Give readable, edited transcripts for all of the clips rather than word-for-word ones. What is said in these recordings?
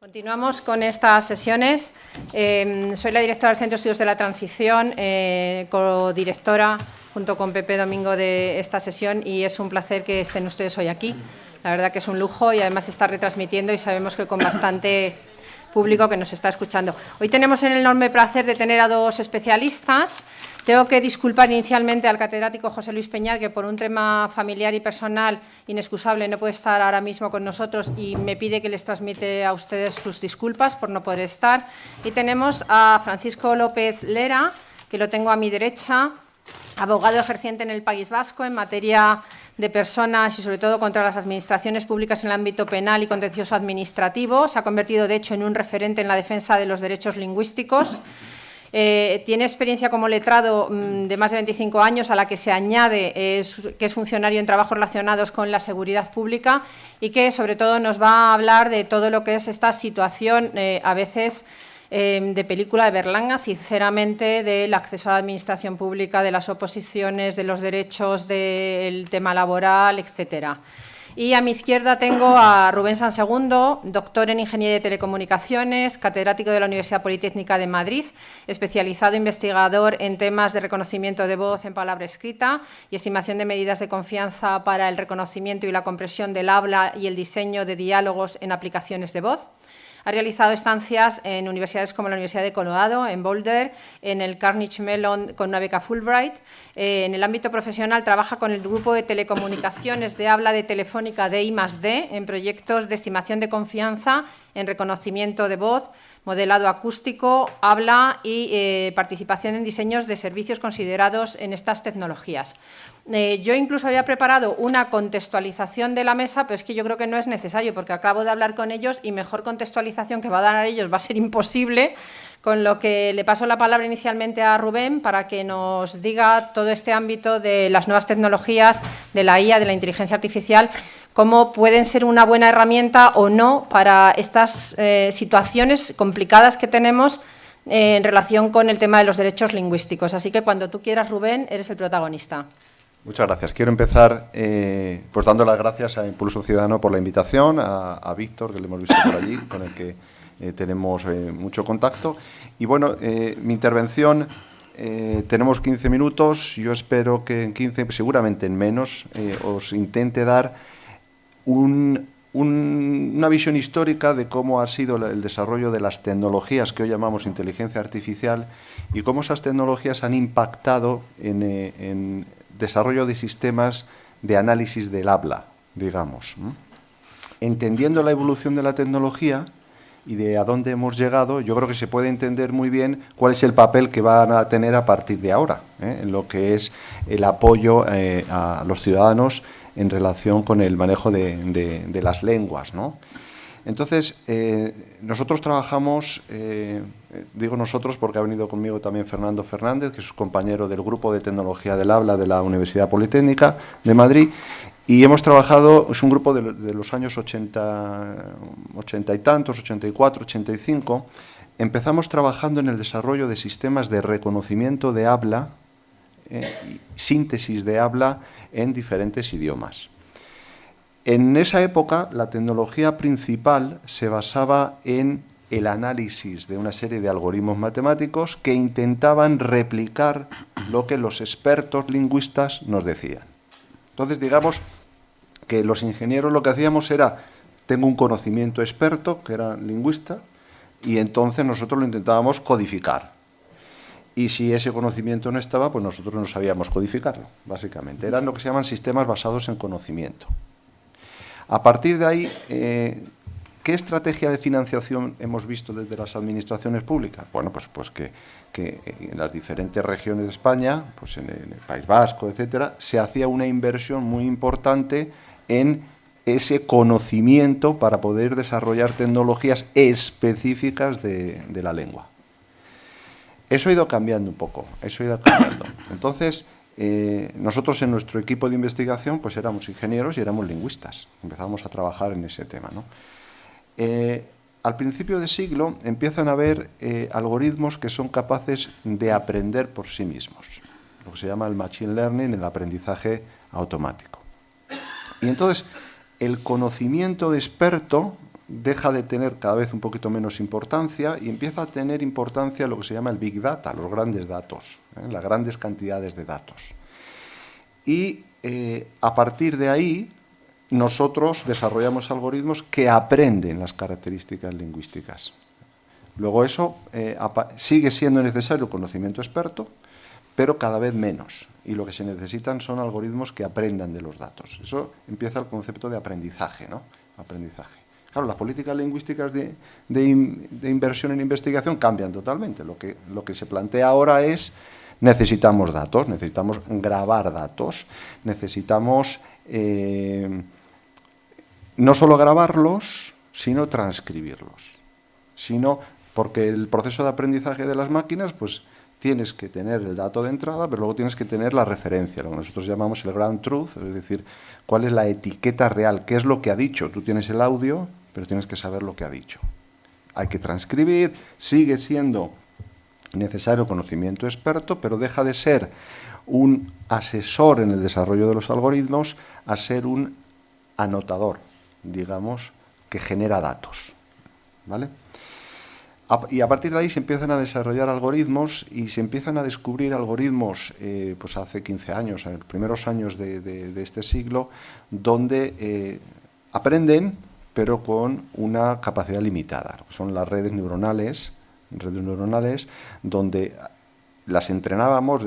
Continuamos con estas sesiones. Soy la directora del Centro de Estudios de la Transición, codirectora junto con Pepe Domingo de esta sesión, y es un placer que estén ustedes hoy aquí. La verdad que es un lujo y además se está retransmitiendo y sabemos que con bastante público que nos está escuchando. Hoy tenemos el enorme placer de tener a dos especialistas. Tengo que disculpar inicialmente al catedrático José Luis Peñar, que por un tema familiar y personal inexcusable no puede estar ahora mismo con nosotros y me pide que les transmite a ustedes sus disculpas por no poder estar. Y tenemos a Francisco López Lera, que lo tengo a mi derecha, abogado ejerciente en el País Vasco en materia de personas y sobre todo contra las administraciones públicas en el ámbito penal y contencioso administrativo. Se ha convertido, de hecho, en un referente en la defensa de los derechos lingüísticos. Tiene experiencia como letrado de más de 25 años, a la que se añade que es funcionario en trabajos relacionados con la seguridad pública y que, sobre todo, nos va a hablar de todo lo que es esta situación, a veces de película de Berlanga, sinceramente, del acceso a la administración pública, de las oposiciones, de los derechos, del tema laboral, etcétera. Y a mi izquierda tengo a Rubén Sansegundo, doctor en Ingeniería de Telecomunicaciones, catedrático de la Universidad Politécnica de Madrid, especializado investigador en temas de reconocimiento de voz en palabra escrita y estimación de medidas de confianza para el reconocimiento y la compresión del habla y el diseño de diálogos en aplicaciones de voz. Ha realizado estancias en universidades como la Universidad de Colorado, en Boulder, en el Carnegie Mellon con una beca Fulbright. En el ámbito profesional trabaja con el grupo de telecomunicaciones de habla de Telefónica de I+D en proyectos de estimación de confianza en reconocimiento de voz, modelado acústico, habla y participación en diseños de servicios considerados en estas tecnologías. Yo incluso había preparado una contextualización de la mesa, pero es que yo creo que no es necesario porque acabo de hablar con ellos y mejor contextualización que va a dar a ellos va a ser imposible, con lo que le paso la palabra inicialmente a Rubén para que nos diga todo este ámbito de las nuevas tecnologías, de la IA, de la inteligencia artificial, cómo pueden ser una buena herramienta o no para estas situaciones complicadas que tenemos en relación con el tema de los derechos lingüísticos. Así que cuando tú quieras, Rubén, eres el protagonista. Muchas gracias. Quiero empezar pues dando las gracias a Impulso Ciudadano por la invitación, a Víctor, que le hemos visto por allí, con el que tenemos mucho contacto. Y bueno, mi intervención, tenemos 15 minutos, yo espero que en 15, seguramente en menos, os intente dar una visión histórica de cómo ha sido el desarrollo de las tecnologías que hoy llamamos inteligencia artificial y cómo esas tecnologías han impactado en desarrollo de sistemas de análisis del habla, digamos. Entendiendo la evolución de la tecnología y de a dónde hemos llegado, yo creo que se puede entender muy bien cuál es el papel que van a tener a partir de ahora, en lo que es el apoyo a los ciudadanos en relación con el manejo de las lenguas, ¿no? Entonces, nosotros trabajamos, digo nosotros porque ha venido conmigo también Fernando Fernández, que es compañero del Grupo de Tecnología del Habla de la Universidad Politécnica de Madrid, y hemos trabajado, es un grupo de los años 80 y tantos, 84, 85, empezamos trabajando en el desarrollo de sistemas de reconocimiento de habla, síntesis de habla en diferentes idiomas. En esa época, la tecnología principal se basaba en el análisis de una serie de algoritmos matemáticos que intentaban replicar lo que los expertos lingüistas nos decían. Entonces, digamos que los ingenieros lo que hacíamos era, tengo un conocimiento experto, que era lingüista, y entonces nosotros lo intentábamos codificar. Y si ese conocimiento no estaba, pues nosotros no sabíamos codificarlo, básicamente. Eran lo que se llaman sistemas basados en conocimiento. A partir de ahí, ¿qué estrategia de financiación hemos visto desde las administraciones públicas? Bueno, pues que en las diferentes regiones de España, pues en el País Vasco, etcétera, se hacía una inversión muy importante en ese conocimiento para poder desarrollar tecnologías específicas de la lengua. Eso ha ido cambiando un poco, Entonces, nosotros en nuestro equipo de investigación pues éramos ingenieros y éramos lingüistas. Empezamos a trabajar en ese tema, ¿no? Al principio de siglo empiezan a haber algoritmos que son capaces de aprender por sí mismos, lo que se llama el machine learning, el aprendizaje automático. Y entonces, el conocimiento de experto deja de tener cada vez un poquito menos importancia y empieza a tener importancia lo que se llama el Big Data, los grandes datos, las grandes cantidades de datos. Y a partir de ahí, nosotros desarrollamos algoritmos que aprenden las características lingüísticas. Luego eso sigue siendo necesario el conocimiento experto, pero cada vez menos. Y lo que se necesitan son algoritmos que aprendan de los datos. Eso empieza el concepto de aprendizaje, ¿no? Aprendizaje. Claro, las políticas lingüísticas de inversión en investigación cambian totalmente. Lo que se plantea ahora es necesitamos datos, necesitamos grabar datos, necesitamos no solo grabarlos, sino transcribirlos. Porque el proceso de aprendizaje de las máquinas, pues tienes que tener el dato de entrada, pero luego tienes que tener la referencia, lo que nosotros llamamos el ground truth, es decir, cuál es la etiqueta real, qué es lo que ha dicho. Tú tienes el audio, pero tienes que saber lo que ha dicho. Hay que transcribir, sigue siendo necesario conocimiento experto, pero deja de ser un asesor en el desarrollo de los algoritmos a ser un anotador, digamos, que genera datos, ¿vale? Y a partir de ahí se empiezan a desarrollar algoritmos y se empiezan a descubrir algoritmos, pues hace 15 años, en los primeros años de este siglo, donde aprenden, pero con una capacidad limitada. Son las redes neuronales, donde las entrenábamos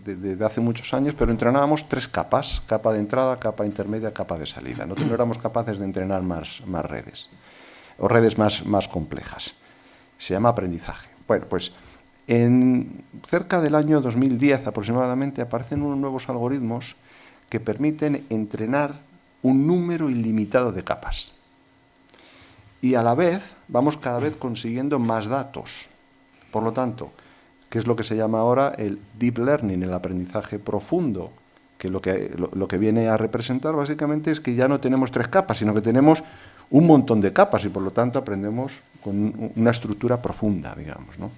desde hace muchos años, pero entrenábamos 3 capas: capa de entrada, capa intermedia, capa de salida. No éramos capaces de entrenar más redes, o redes más complejas. Se llama aprendizaje. Bueno, pues cerca del año 2010 aproximadamente aparecen unos nuevos algoritmos que permiten entrenar un número ilimitado de capas. Y a la vez vamos cada vez consiguiendo más datos. Por lo tanto, ¿qué es lo que se llama ahora el deep learning, el aprendizaje profundo? Que lo que viene a representar básicamente es que ya no tenemos 3 capas, sino que tenemos un montón de capas y por lo tanto aprendemos con una estructura profunda, digamos, ¿no?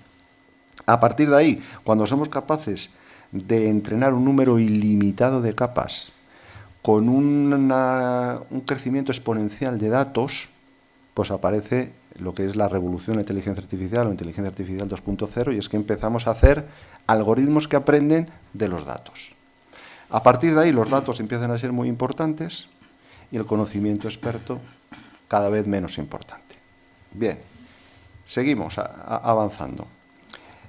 A partir de ahí, cuando somos capaces de entrenar un número ilimitado de capas con un crecimiento exponencial de datos, pues aparece lo que es la revolución de la inteligencia artificial o inteligencia artificial 2.0, y es que empezamos a hacer algoritmos que aprenden de los datos. A partir de ahí los datos empiezan a ser muy importantes y el conocimiento experto cada vez menos importante. Bien, seguimos avanzando.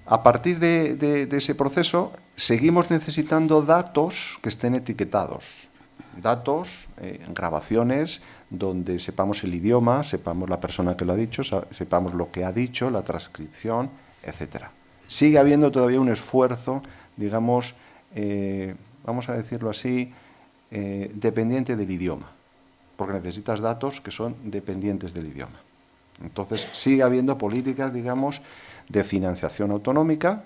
A partir de ese proceso, seguimos necesitando datos que estén etiquetados. Datos, grabaciones, donde sepamos el idioma, sepamos la persona que lo ha dicho, sepamos lo que ha dicho, la transcripción, etc. Sigue habiendo todavía un esfuerzo, digamos, vamos a decirlo así, dependiente del idioma, porque necesitas datos que son dependientes del idioma. Entonces, sigue habiendo políticas, digamos, de financiación autonómica,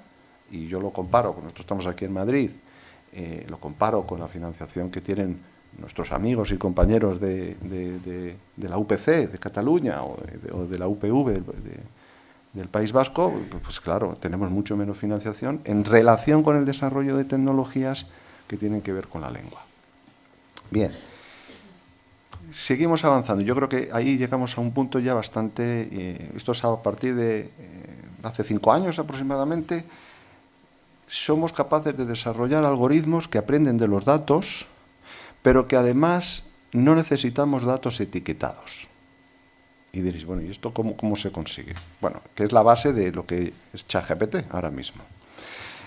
y yo lo comparo, nosotros estamos aquí en Madrid, lo comparo con la financiación que tienen nuestros amigos y compañeros de la UPC, de Cataluña, o de la UPV del País Vasco. Pues claro, tenemos mucho menos financiación en relación con el desarrollo de tecnologías que tienen que ver con la lengua. Bien. Seguimos avanzando. Yo creo que ahí llegamos a un punto ya bastante... esto es a partir de hace 5 años aproximadamente. Somos capaces de desarrollar algoritmos que aprenden de los datos, pero que además no necesitamos datos etiquetados. Y diréis, bueno, ¿y esto cómo se consigue? Bueno, que es la base de lo que es ChatGPT ahora mismo.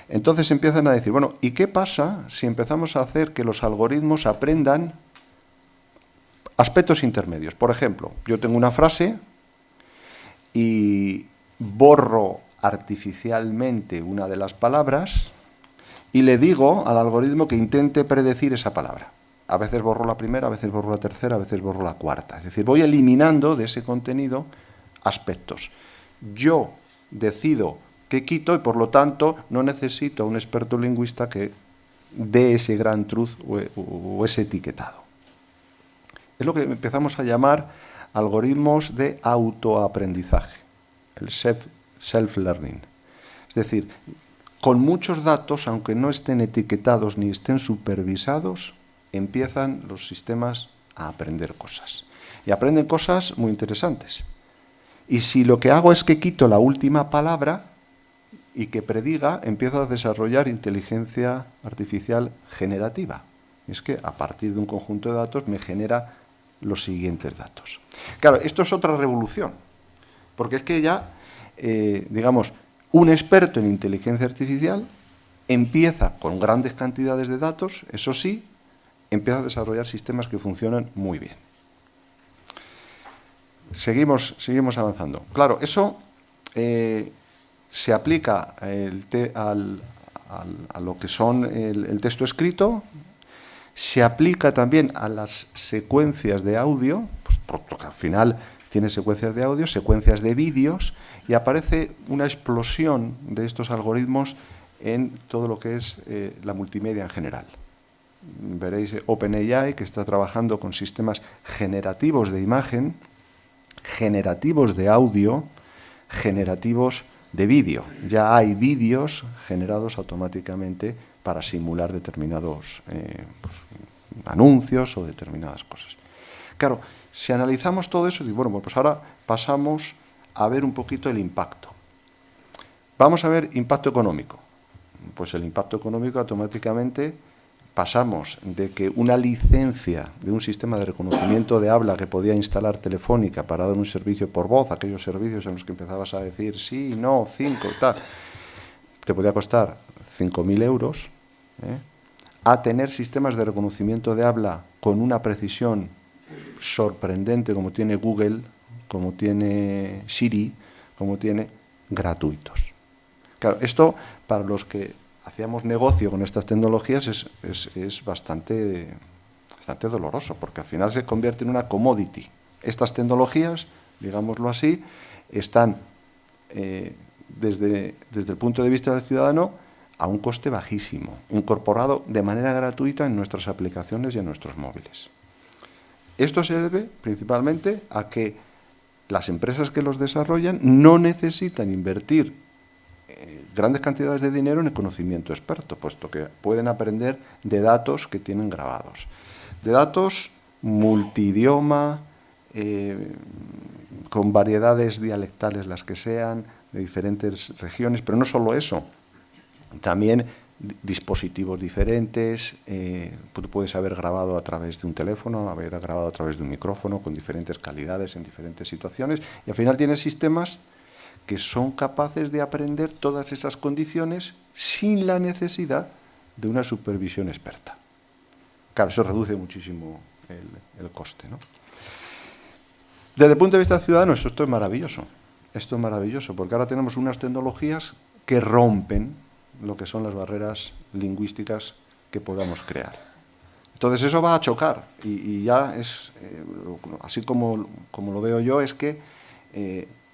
Entonces empiezan a decir, bueno, ¿y qué pasa si empezamos a hacer que los algoritmos aprendan aspectos intermedios? Por ejemplo, yo tengo una frase y borro artificialmente una de las palabras y le digo al algoritmo que intente predecir esa palabra. A veces borro la primera, a veces borro la tercera, a veces borro la cuarta. Es decir, voy eliminando de ese contenido aspectos. Yo decido qué quito y, por lo tanto, no necesito a un experto lingüista que dé ese gran truth o ese etiquetado. Es lo que empezamos a llamar algoritmos de autoaprendizaje, el self-learning. Es decir, con muchos datos, aunque no estén etiquetados ni estén supervisados, empiezan los sistemas a aprender cosas. y aprenden cosas muy interesantes. Y si lo que hago es que quito la última palabra y que prediga, empiezo a desarrollar inteligencia artificial generativa. Es que a partir de un conjunto de datos me genera los siguientes datos. Claro, esto es otra revolución, porque es que ya, digamos, un experto en inteligencia artificial empieza con grandes cantidades de datos, eso sí, empieza a desarrollar sistemas que funcionan muy bien. Seguimos avanzando. Claro, eso se aplica a lo que son el texto escrito, se aplica también a las secuencias de audio, pues porque al final tiene secuencias de audio, secuencias de vídeos, y aparece una explosión de estos algoritmos en todo lo que es la multimedia en general. Veréis OpenAI, que está trabajando con sistemas generativos de imagen, generativos de audio, generativos de vídeo. Ya hay vídeos generados automáticamente para simular determinados anuncios o determinadas cosas. Claro, si analizamos todo eso, bueno, pues ahora pasamos a ver un poquito el impacto. Vamos a ver impacto económico. Pues el impacto económico automáticamente pasamos de que una licencia de un sistema de reconocimiento de habla que podía instalar Telefónica para dar un servicio por voz, aquellos servicios en los que empezabas a decir sí, no, 5 y tal, te podía costar 5.000 euros, a tener sistemas de reconocimiento de habla con una precisión sorprendente como tiene Google, como tiene Siri, como tiene gratuitos. Claro, esto para los que hacíamos negocio con estas tecnologías es bastante doloroso, porque al final se convierte en una commodity. Estas tecnologías, digámoslo así, están desde el punto de vista del ciudadano a un coste bajísimo, incorporado de manera gratuita en nuestras aplicaciones y en nuestros móviles. Esto se debe principalmente a que las empresas que los desarrollan no necesitan invertir grandes cantidades de dinero en el conocimiento experto, puesto que pueden aprender de datos que tienen grabados. De datos multidioma, con variedades dialectales las que sean, de diferentes regiones, pero no solo eso, también dispositivos diferentes, puedes haber grabado a través de un teléfono, haber grabado a través de un micrófono, con diferentes calidades en diferentes situaciones, y al final tienes sistemas que son capaces de aprender todas esas condiciones sin la necesidad de una supervisión experta. Claro, eso reduce muchísimo el coste, ¿no? Desde el punto de vista ciudadano, esto es maravilloso. Esto es maravilloso, porque ahora tenemos unas tecnologías que rompen lo que son las barreras lingüísticas que podamos crear. Entonces eso va a chocar, y ya es, así como lo veo yo, es que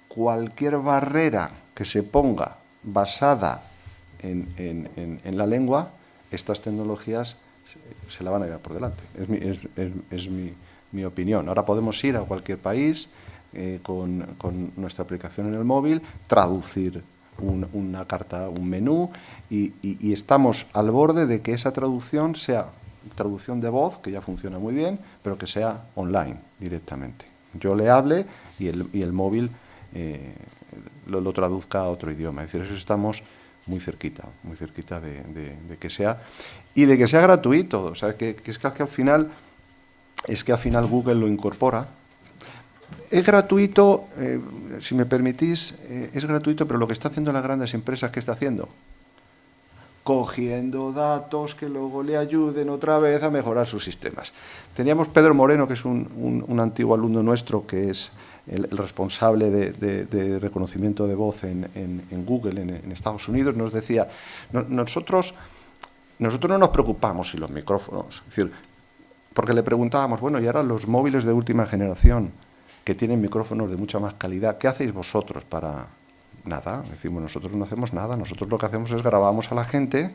cualquier barrera que se ponga basada en la lengua, estas tecnologías se la van a llevar por delante. Es mi opinión. Ahora podemos ir a cualquier país con nuestra aplicación en el móvil, traducir una carta, un menú, y estamos al borde de que esa traducción sea traducción de voz, que ya funciona muy bien, pero que sea online directamente. Yo le hable y el móvil lo traduzca a otro idioma. Es decir, eso estamos muy cerquita de que sea, y de que sea gratuito. O sea, que al final Google lo incorpora. Es gratuito, si me permitís, es gratuito, pero lo que está haciendo las grandes empresas, ¿qué está haciendo? Cogiendo datos que luego le ayuden otra vez a mejorar sus sistemas. Teníamos Pedro Moreno, que es un antiguo alumno nuestro, que es el responsable de reconocimiento de voz en Google, en Estados Unidos, nos decía, nosotros no nos preocupamos si los micrófonos, es decir, porque le preguntábamos, bueno, y ahora los móviles de última generación, que tienen micrófonos de mucha más calidad, ¿qué hacéis vosotros para...? Nada, decimos, nosotros no hacemos nada, nosotros lo que hacemos es grabamos a la gente,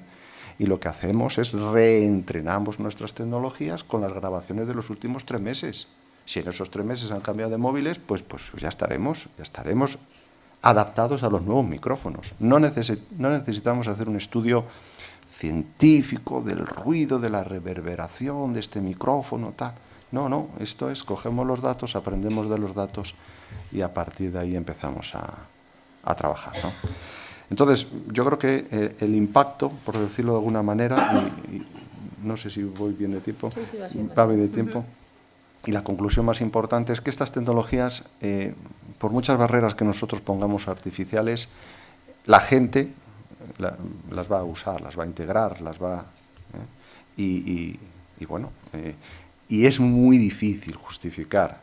y lo que hacemos es reentrenamos nuestras tecnologías con las grabaciones de los últimos 3 meses. Si en esos 3 meses han cambiado de móviles, pues ya estaremos adaptados a los nuevos micrófonos. No necesitamos hacer un estudio científico del ruido, de la reverberación de este micrófono, tal. No, esto es, cogemos los datos, aprendemos de los datos y a partir de ahí empezamos a trabajar, ¿no? Entonces, yo creo que el impacto, por decirlo de alguna manera, y no sé si voy bien de tiempo, Sí, vas bien. va bien de tiempo, y la conclusión más importante es que estas tecnologías, por muchas barreras que nosotros pongamos artificiales, la gente las va a usar, las va a integrar, las va... y bueno, y es muy difícil justificar,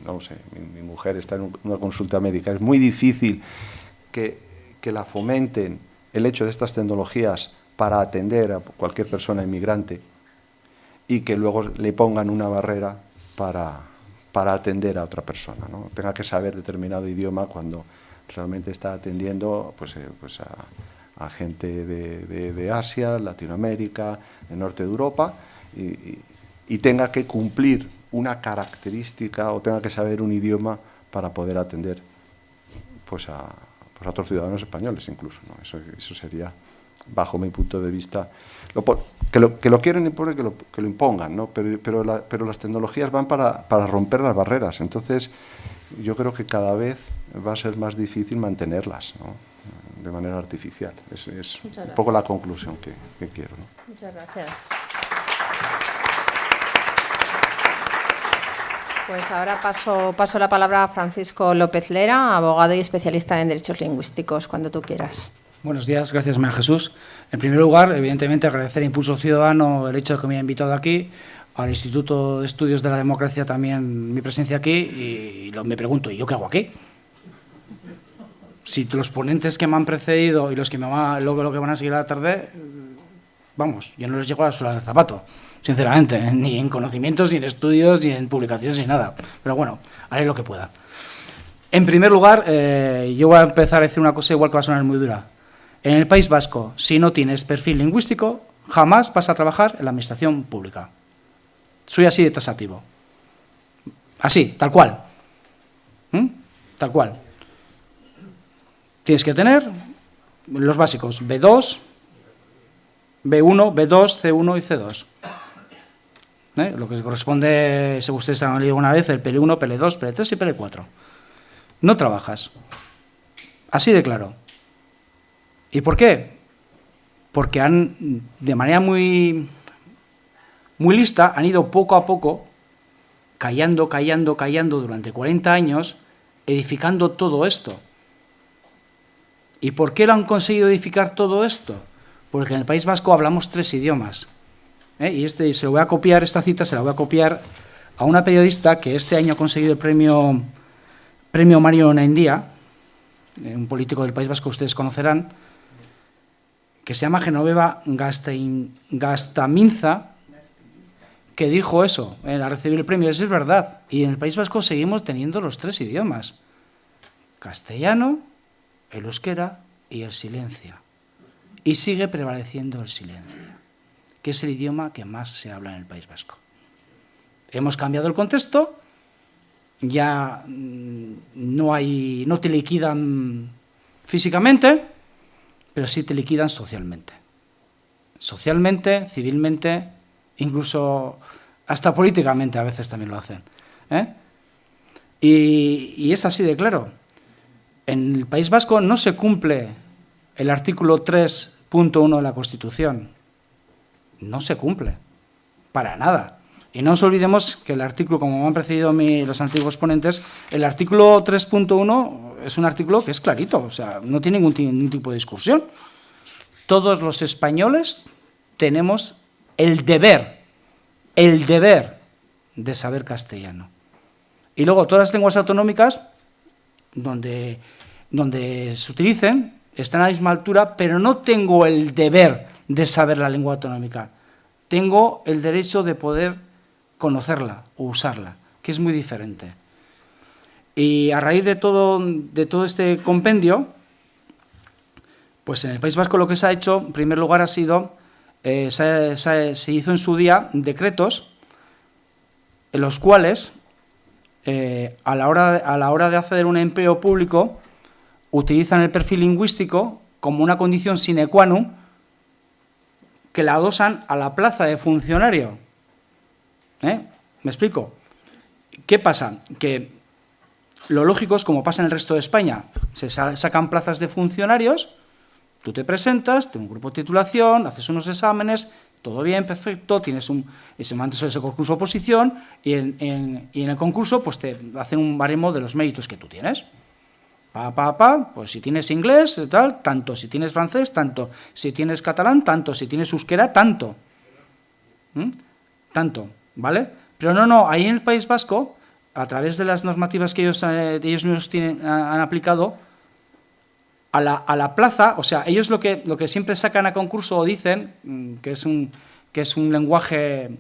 no lo sé, mi mujer está en una consulta médica, es muy difícil que la fomenten el hecho de estas tecnologías para atender a cualquier persona inmigrante y que luego le pongan una barrera para atender a otra persona, ¿no? Tenga que saber determinado idioma cuando realmente está atendiendo a gente de Asia, Latinoamérica, el norte de Europa y tenga que cumplir una característica o tenga que saber un idioma para poder atender a otros ciudadanos españoles incluso, ¿no? Eso sería, bajo mi punto de vista, que lo quieren imponer, que lo impongan, ¿no? Pero las tecnologías van para romper las barreras. Entonces, yo creo que cada vez va a ser más difícil mantenerlas, ¿no? De manera artificial. Es un poco la conclusión que quiero, ¿no? Muchas gracias. Pues ahora paso la palabra a Francisco López Lera, abogado y especialista en derechos lingüísticos, cuando tú quieras. Buenos días, gracias María Jesús. En primer lugar, evidentemente agradecer a Impulso Ciudadano el hecho de que me haya invitado aquí, al Instituto de Estudios de la Democracia también mi presencia aquí, y me pregunto, ¿y yo qué hago aquí? Si los ponentes que me han precedido y los que lo que van a seguir a la tarde, vamos, yo no les llego a la suela del zapato, sinceramente, ni en conocimientos, ni en estudios, ni en publicaciones, ni nada. Pero bueno, haré lo que pueda. En primer lugar, yo voy a empezar a decir una cosa igual que va a sonar muy dura. En el País Vasco, si no tienes perfil lingüístico, jamás vas a trabajar en la administración pública. Soy así de taxativo. Así, tal cual. Tal cual. Tienes que tener los básicos B2, B1, B2, C1 y C2. Lo que corresponde, según ustedes han leído una vez, el PL1, PL2, PL3 y PL4. No trabajas. Así de claro. ¿Y por qué? Porque de manera muy lista, han ido poco a poco, callando durante 40 años, edificando todo esto. ¿Y por qué lo han conseguido edificar todo esto? Porque en el País Vasco hablamos 3 idiomas. Y se lo voy a copiar, esta cita se la voy a copiar a una periodista que este año ha conseguido el premio Mario Naindia, un político del País Vasco que ustedes conocerán, que se llama Genoveva Gastaminza, que dijo eso al recibir el premio. Eso es verdad. Y en el País Vasco seguimos teniendo los 3 idiomas: castellano, el euskera y el silencio. Y sigue prevaleciendo el silencio, que es el idioma que más se habla en el País Vasco. Hemos cambiado el contexto, ya no te liquidan físicamente, pero sí te liquidan socialmente. Socialmente, civilmente, incluso hasta políticamente a veces también lo hacen. Y es así de claro. En el País Vasco no se cumple el artículo 3.1 de la Constitución. No se cumple, para nada. Y no nos olvidemos que el artículo, como me han precedido los antiguos ponentes, el artículo 3.1 es un artículo que es clarito, o sea, no tiene ningún tipo de discusión. Todos los españoles tenemos el deber de saber castellano. Y luego todas las lenguas autonómicas, donde se utilicen, están a la misma altura, pero no tengo el deber de saber la lengua autonómica. Tengo el derecho de poder conocerla o usarla, que es muy diferente. Y a raíz de todo este compendio, pues en el País Vasco lo que se ha hecho, en primer lugar, ha sido, se hizo en su día decretos en los cuales, a la hora de acceder a un empleo público, utilizan el perfil lingüístico como una condición sine qua non que la adosan a la plaza de funcionario. ¿Me explico? ¿Qué pasa? Que lo lógico es, como pasa en el resto de España, se sacan plazas de funcionarios, tú te presentas, tienes un grupo de titulación, haces unos exámenes, todo bien, perfecto, tienes ese concurso oposición y en el concurso pues te hacen un baremo de los méritos que tú tienes. Pues si tienes inglés, tal, tanto, si tienes francés, tanto, si tienes catalán, tanto, si tienes euskera, tanto. Tanto, ¿vale? Pero no, ahí en el País Vasco, a través de las normativas que ellos mismos han aplicado, a la plaza, o sea, ellos lo que siempre sacan a concurso o dicen, que es un lenguaje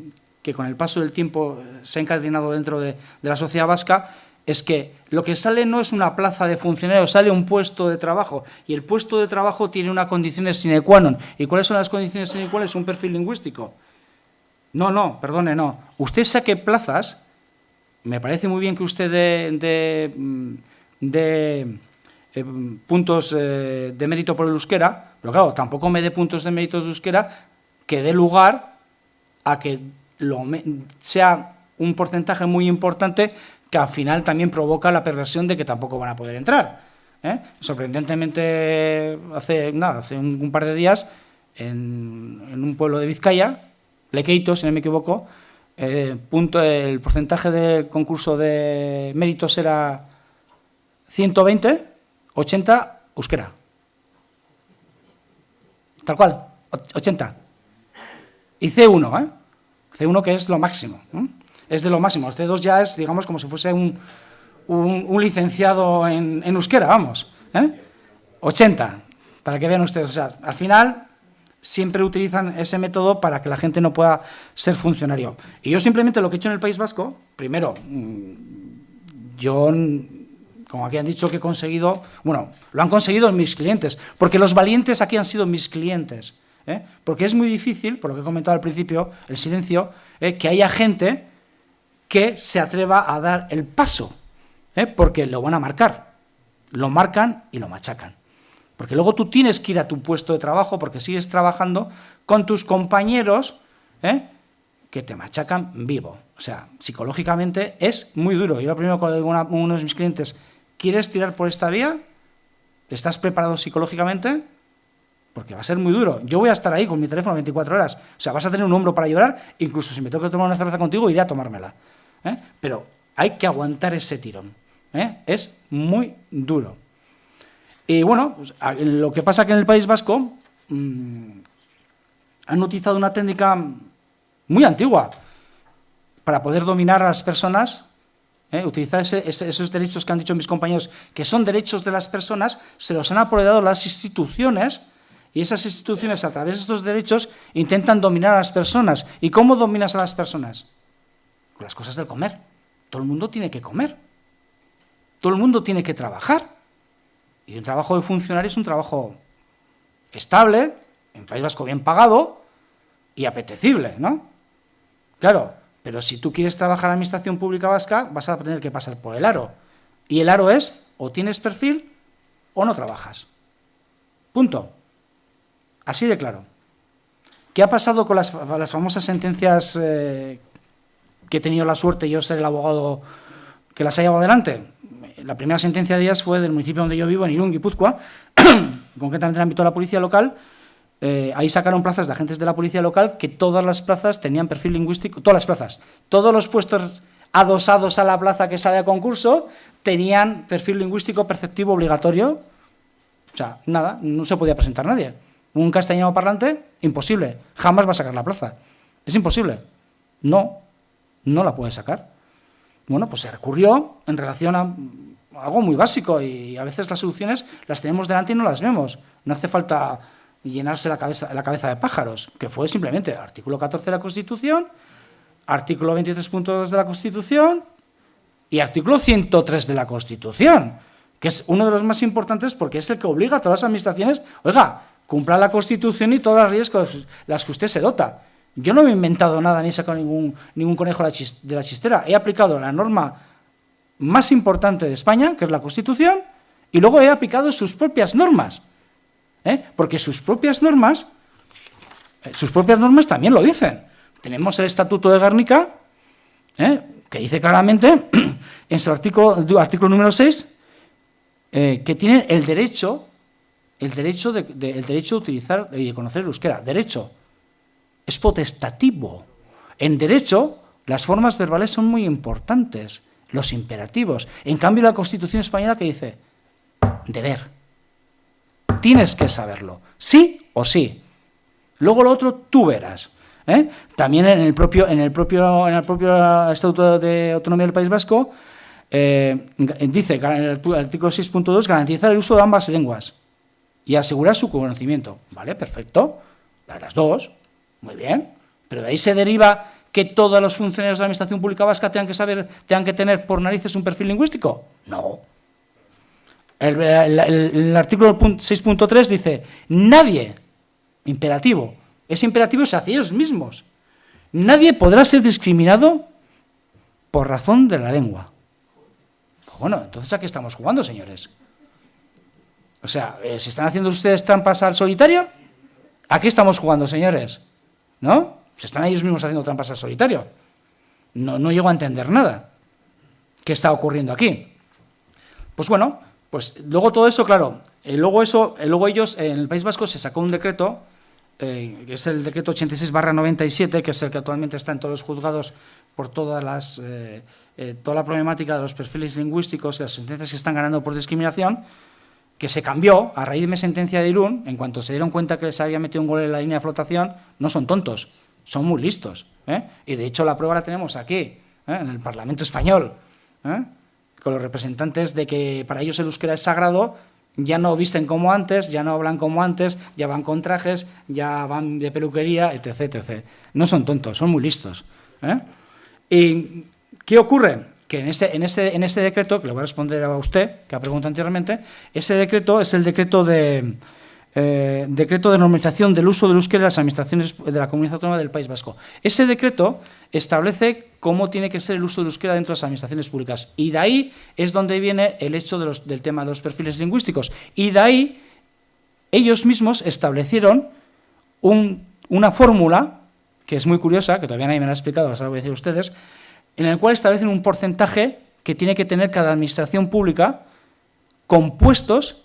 que con el paso del tiempo se ha encadenado dentro de la sociedad vasca, es que lo que sale no es una plaza de funcionarios, sale un puesto de trabajo, y el puesto de trabajo tiene unas condiciones sine qua non. ¿Y cuáles son las condiciones sine qua non? Es un perfil lingüístico. No, perdone, no. Usted saque plazas, me parece muy bien que usted dé puntos de mérito por el euskera, pero claro, tampoco me dé puntos de mérito de euskera que dé lugar a que sea un porcentaje muy importante que al final también provoca la perversión de que tampoco van a poder entrar. Sorprendentemente, hace un par de días, en un pueblo de Vizcaya, Lequeito, si no me equivoco, el porcentaje del concurso de méritos era 120, 80 euskera. Tal cual, 80. Y C1, C1 que es lo máximo. Es de lo máximo. El C2 ya es, digamos, como si fuese un licenciado en euskera, vamos. 80, para que vean ustedes. O sea, al final siempre utilizan ese método para que la gente no pueda ser funcionario. Y yo simplemente lo que he hecho en el País Vasco, primero, yo, como aquí han dicho que he conseguido, bueno, lo han conseguido mis clientes, porque los valientes aquí han sido mis clientes. Porque es muy difícil, por lo que he comentado al principio, el silencio, que haya gente que se atreva a dar el paso, porque lo van a marcar, lo marcan y lo machacan. Porque luego tú tienes que ir a tu puesto de trabajo porque sigues trabajando con tus compañeros que te machacan vivo. O sea, psicológicamente es muy duro. Yo lo primero que le digo a uno de mis clientes, ¿quieres tirar por esta vía? ¿Estás preparado psicológicamente? Porque va a ser muy duro. Yo voy a estar ahí con mi teléfono 24 horas. O sea, vas a tener un hombro para llorar, incluso si me tengo que tomar una cerveza contigo, iré a tomármela. Pero hay que aguantar ese tirón. Es muy duro. Y bueno, pues, lo que pasa que en el País Vasco han utilizado una técnica muy antigua para poder dominar a las personas, utilizar esos derechos que han dicho mis compañeros, que son derechos de las personas, se los han apoderado las instituciones, y esas instituciones, a través de estos derechos, intentan dominar a las personas. ¿Y cómo dominas a las personas? Con las cosas del comer. Todo el mundo tiene que comer. Todo el mundo tiene que trabajar. Y un trabajo de funcionario es un trabajo estable, en País Vasco bien pagado y apetecible, ¿no? Claro, pero si tú quieres trabajar en la Administración Pública Vasca, vas a tener que pasar por el aro. Y el aro es, o tienes perfil o no trabajas. Punto. Así de claro. ¿Qué ha pasado con las famosas sentencias que he tenido la suerte yo ser el abogado que las ha llevado adelante? La primera sentencia de ellas fue del municipio donde yo vivo, en Irún, Guipúzcoa, concretamente en el ámbito de la policía local. Ahí sacaron plazas de agentes de la policía local que todas las plazas tenían perfil lingüístico, todas las plazas, todos los puestos adosados a la plaza que sale a concurso tenían perfil lingüístico perceptivo obligatorio. O sea, nada, no se podía presentar nadie. Un castellano parlante, imposible, jamás va a sacar la plaza. Es imposible. No la puede sacar. Bueno, pues se recurrió en relación a algo muy básico y a veces las soluciones las tenemos delante y no las vemos. No hace falta llenarse la cabeza de pájaros, que fue simplemente artículo 14 de la Constitución, artículo 23.2 de la Constitución y artículo 103 de la Constitución, que es uno de los más importantes porque es el que obliga a todas las administraciones, oiga, cumpla la Constitución y todas las leyes con las que usted se dota. Yo no me he inventado nada ni he sacado ningún conejo de la chistera. He aplicado la norma más importante de España, que es la Constitución, y luego he aplicado sus propias normas. Porque sus propias normas también lo dicen. Tenemos el Estatuto de Gernika, que dice claramente en su artículo número 6 que tienen el derecho de utilizar y de conocer el euskera. Derecho. Es potestativo. En derecho, las formas verbales son muy importantes, los imperativos. En cambio, la Constitución española, que dice, deber. Tienes que saberlo, sí o sí. Luego lo otro, tú verás. También en el propio Estatuto de Autonomía del País Vasco, dice, en el artículo 6.2, garantizar el uso de ambas lenguas y asegurar su conocimiento. Vale, perfecto. Las dos, muy bien. Pero de ahí se deriva que todos los funcionarios de la Administración Pública Vasca tengan que tener por narices un perfil lingüístico. No. El artículo 6.3 dice, nadie, imperativo, ese imperativo es hacia ellos mismos. Nadie podrá ser discriminado por razón de la lengua. Bueno, entonces ¿a qué estamos jugando, señores? O sea, ¿se están haciendo ustedes trampas al solitario? ¿A qué estamos jugando, señores? ¿No? Se están ellos mismos haciendo trampas al solitario. No llego a entender nada. ¿Qué está ocurriendo aquí? Pues bueno, pues luego todo eso, claro, luego ellos, en el País Vasco se sacó un decreto, que es el decreto 86/97, que es el que actualmente está en todos los juzgados por toda la problemática de los perfiles lingüísticos y las sentencias que están ganando por discriminación, que se cambió a raíz de mi sentencia de Irún. En cuanto se dieron cuenta que les había metido un gol en la línea de flotación, no son tontos, son muy listos. Y de hecho la prueba la tenemos aquí, en el Parlamento español, con los representantes de que para ellos el euskera es sagrado, ya no visten como antes, ya no hablan como antes, ya van con trajes, ya van de peluquería, etc. etc. No son tontos, son muy listos. ¿Y qué ocurre? Que en ese decreto, que le voy a responder a usted, que ha preguntado anteriormente, ese decreto es el decreto de normalización del uso del euskera en las administraciones de la Comunidad Autónoma del País Vasco. Ese decreto establece cómo tiene que ser el uso del euskera dentro de las administraciones públicas. Y de ahí es donde viene el hecho del tema de los perfiles lingüísticos. Y de ahí ellos mismos establecieron una fórmula, que es muy curiosa, que todavía nadie me la ha explicado, os la voy a decir a ustedes, en el cual establecen un porcentaje que tiene que tener cada administración pública compuestos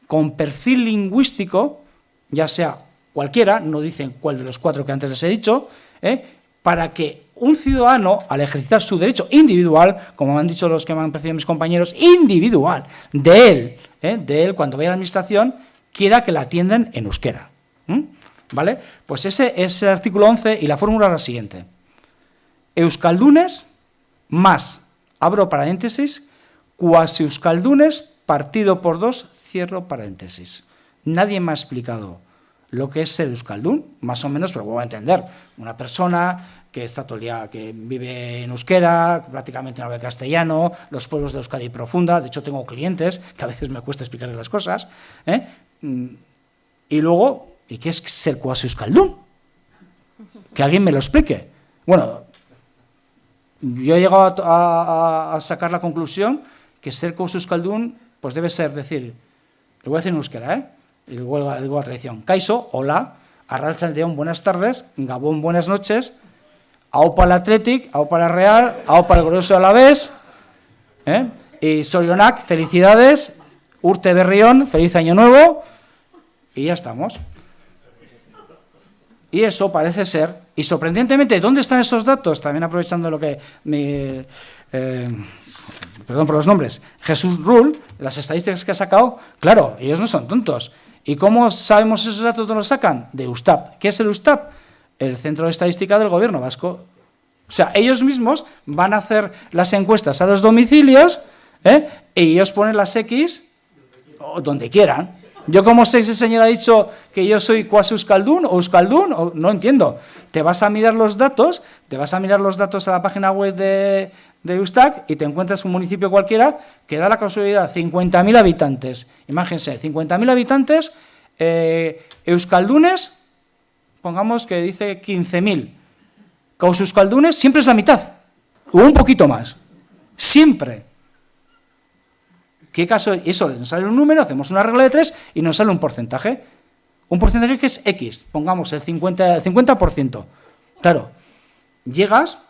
con perfil lingüístico, ya sea cualquiera, no dicen cuál de los 4 que antes les he dicho, para que un ciudadano, al ejercitar su derecho individual, como me han dicho los que me han precedido mis compañeros, individual, de él, cuando vaya a la administración, quiera que la atiendan en euskera. ¿Vale? Pues ese es el artículo 11 y la fórmula es la siguiente. Euskaldunes más, abro paréntesis, cuasi euskaldunes partido por 2, cierro paréntesis. Nadie me ha explicado lo que es ser euskaldun, más o menos, pero vuelvo a entender. Una persona que está todo el día, que vive en euskera, que prácticamente no habla castellano, los pueblos de Euskadi profunda, de hecho tengo clientes que a veces me cuesta explicarles las cosas, y luego, ¿y qué es ser cuasi euskaldun? Que alguien me lo explique. Bueno, yo he llegado a sacar la conclusión que ser cuasi euskaldun pues debe ser decir, lo voy a decir en euskera, y luego a tradición. Kaixo, hola, arratsaldeon, buenas tardes, Gabón, buenas noches, aupa el Athletic, aupa la Real, aupa el glorioso Alavés, y Sorionak, felicidades, urte berrión, feliz año nuevo, y ya estamos. Y eso parece ser, y sorprendentemente, ¿dónde están esos datos? También aprovechando lo que perdón por los nombres, Jesús Rull, las estadísticas que ha sacado, claro, ellos no son tontos. ¿Y cómo sabemos esos datos? ¿Dónde los sacan? De Eustat. ¿Qué es el Eustat? El Centro de Estadística del Gobierno Vasco. O sea, ellos mismos van a hacer las encuestas a los domicilios, y ellos ponen las X donde quieran. Yo como sé, ese señor ha dicho que yo soy cuasi euskaldun o euskaldun, o no entiendo. Te vas a mirar los datos a la página web de Eustat y te encuentras un municipio cualquiera que da la casualidad 50.000 habitantes. Imagínense, 50.000 habitantes, euskaldunes, pongamos que dice 15.000. Caus euskaldunes siempre es la mitad, o un poquito más. Siempre. ¿Qué caso? Eso nos sale un número, hacemos una regla de 3 y nos sale un porcentaje. Un porcentaje que es X, pongamos el 50%. Claro, llegas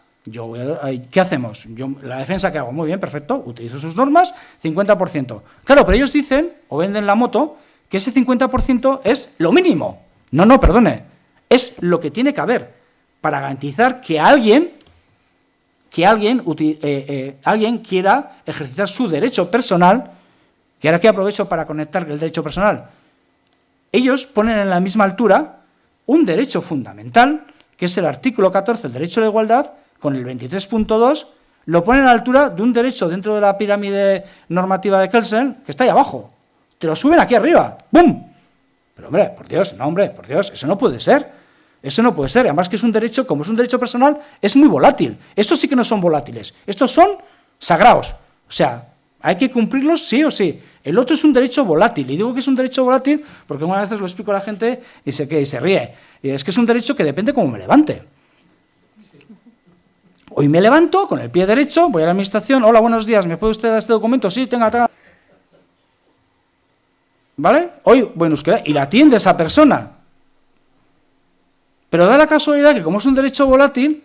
¿Qué hacemos? La defensa que hago, muy bien, perfecto, utilizo sus normas, 50%. Claro, pero ellos dicen, o venden la moto, que ese 50% es lo mínimo. No, perdone, es lo que tiene que haber para garantizar que alguien quiera ejercitar su derecho personal, que ahora aquí aprovecho para conectar el derecho personal. Ellos ponen en la misma altura un derecho fundamental, que es el artículo 14, el derecho a la igualdad, con el 23.2, lo ponen a la altura de un derecho dentro de la pirámide normativa de Kelsen, que está ahí abajo. Te lo suben aquí arriba. ¡Bum! Pero hombre, por Dios, eso no puede ser. Eso no puede ser. Además que es un derecho, como es un derecho personal, es muy volátil. Estos sí que no son volátiles. Estos son sagrados. O sea, hay que cumplirlos sí o sí. El otro es un derecho volátil. Y digo que es un derecho volátil porque algunas veces lo explico a la gente y se ríe. Y es que es un derecho que depende cómo me levante. Hoy me levanto con el pie derecho, voy a la administración, hola, buenos días, ¿me puede usted dar este documento? Sí, tenga. ¿Vale? Hoy voy en euskera y la atiende esa persona. Pero da la casualidad que como es un derecho volátil,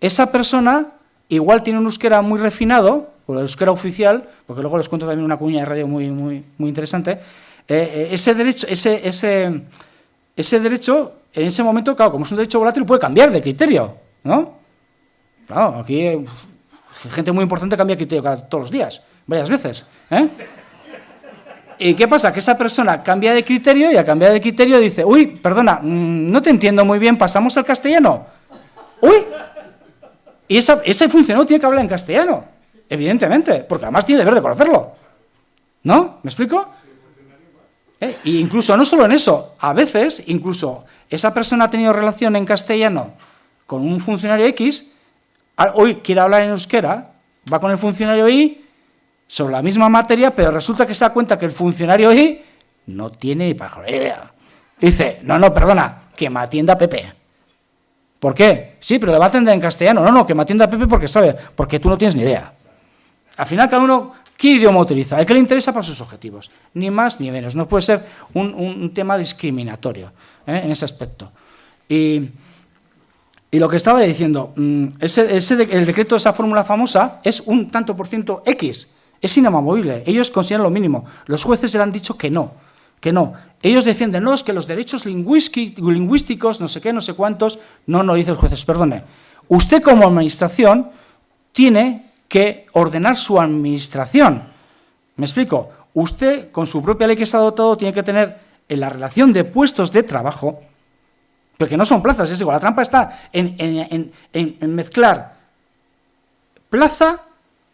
esa persona igual tiene un euskera muy refinado, o el euskera oficial, porque luego les cuento también una cuña de radio muy interesante. Ese derecho, en ese momento, claro, como es un derecho volátil, puede cambiar de criterio, ¿no? Claro, aquí gente muy importante cambia de criterio todos los días, varias veces, ¿eh? ¿Y qué pasa? Que esa persona cambia de criterio y al cambiar de criterio dice, uy, perdona, no te entiendo muy bien, ¿pasamos al castellano? ¡Uy! Y ese funcionario tiene que hablar en castellano, evidentemente, porque además tiene deber de conocerlo, ¿no? ¿Me explico? Y incluso, no solo en eso, a veces, incluso, esa persona ha tenido relación en castellano con un funcionario X, hoy quiere hablar en euskera, va con el funcionario Y sobre la misma materia, pero resulta que se da cuenta que el funcionario Y no tiene ni para idea. Dice, no, perdona, que me atienda Pepe. ¿Por qué? Sí, pero le va a atender en castellano. No, que me atienda Pepe porque sabe, porque tú no tienes ni idea. Al final cada uno, ¿qué idioma utiliza? El que le interesa para sus objetivos. Ni más ni menos. No puede ser un tema discriminatorio, en ese aspecto. Y lo que estaba diciendo, el decreto, esa fórmula famosa, es un tanto por ciento X. Es inamovible. Ellos consideran lo mínimo. Los jueces le han dicho que no. Ellos defienden, no, es que los derechos lingüísticos, no sé qué, no sé cuántos. No, dicen los jueces, perdone. Usted como administración tiene que ordenar su administración. ¿Me explico? Usted, con su propia ley que se ha dotado, tiene que tener en la relación de puestos de trabajo, porque no son plazas, es igual. La trampa está en mezclar plaza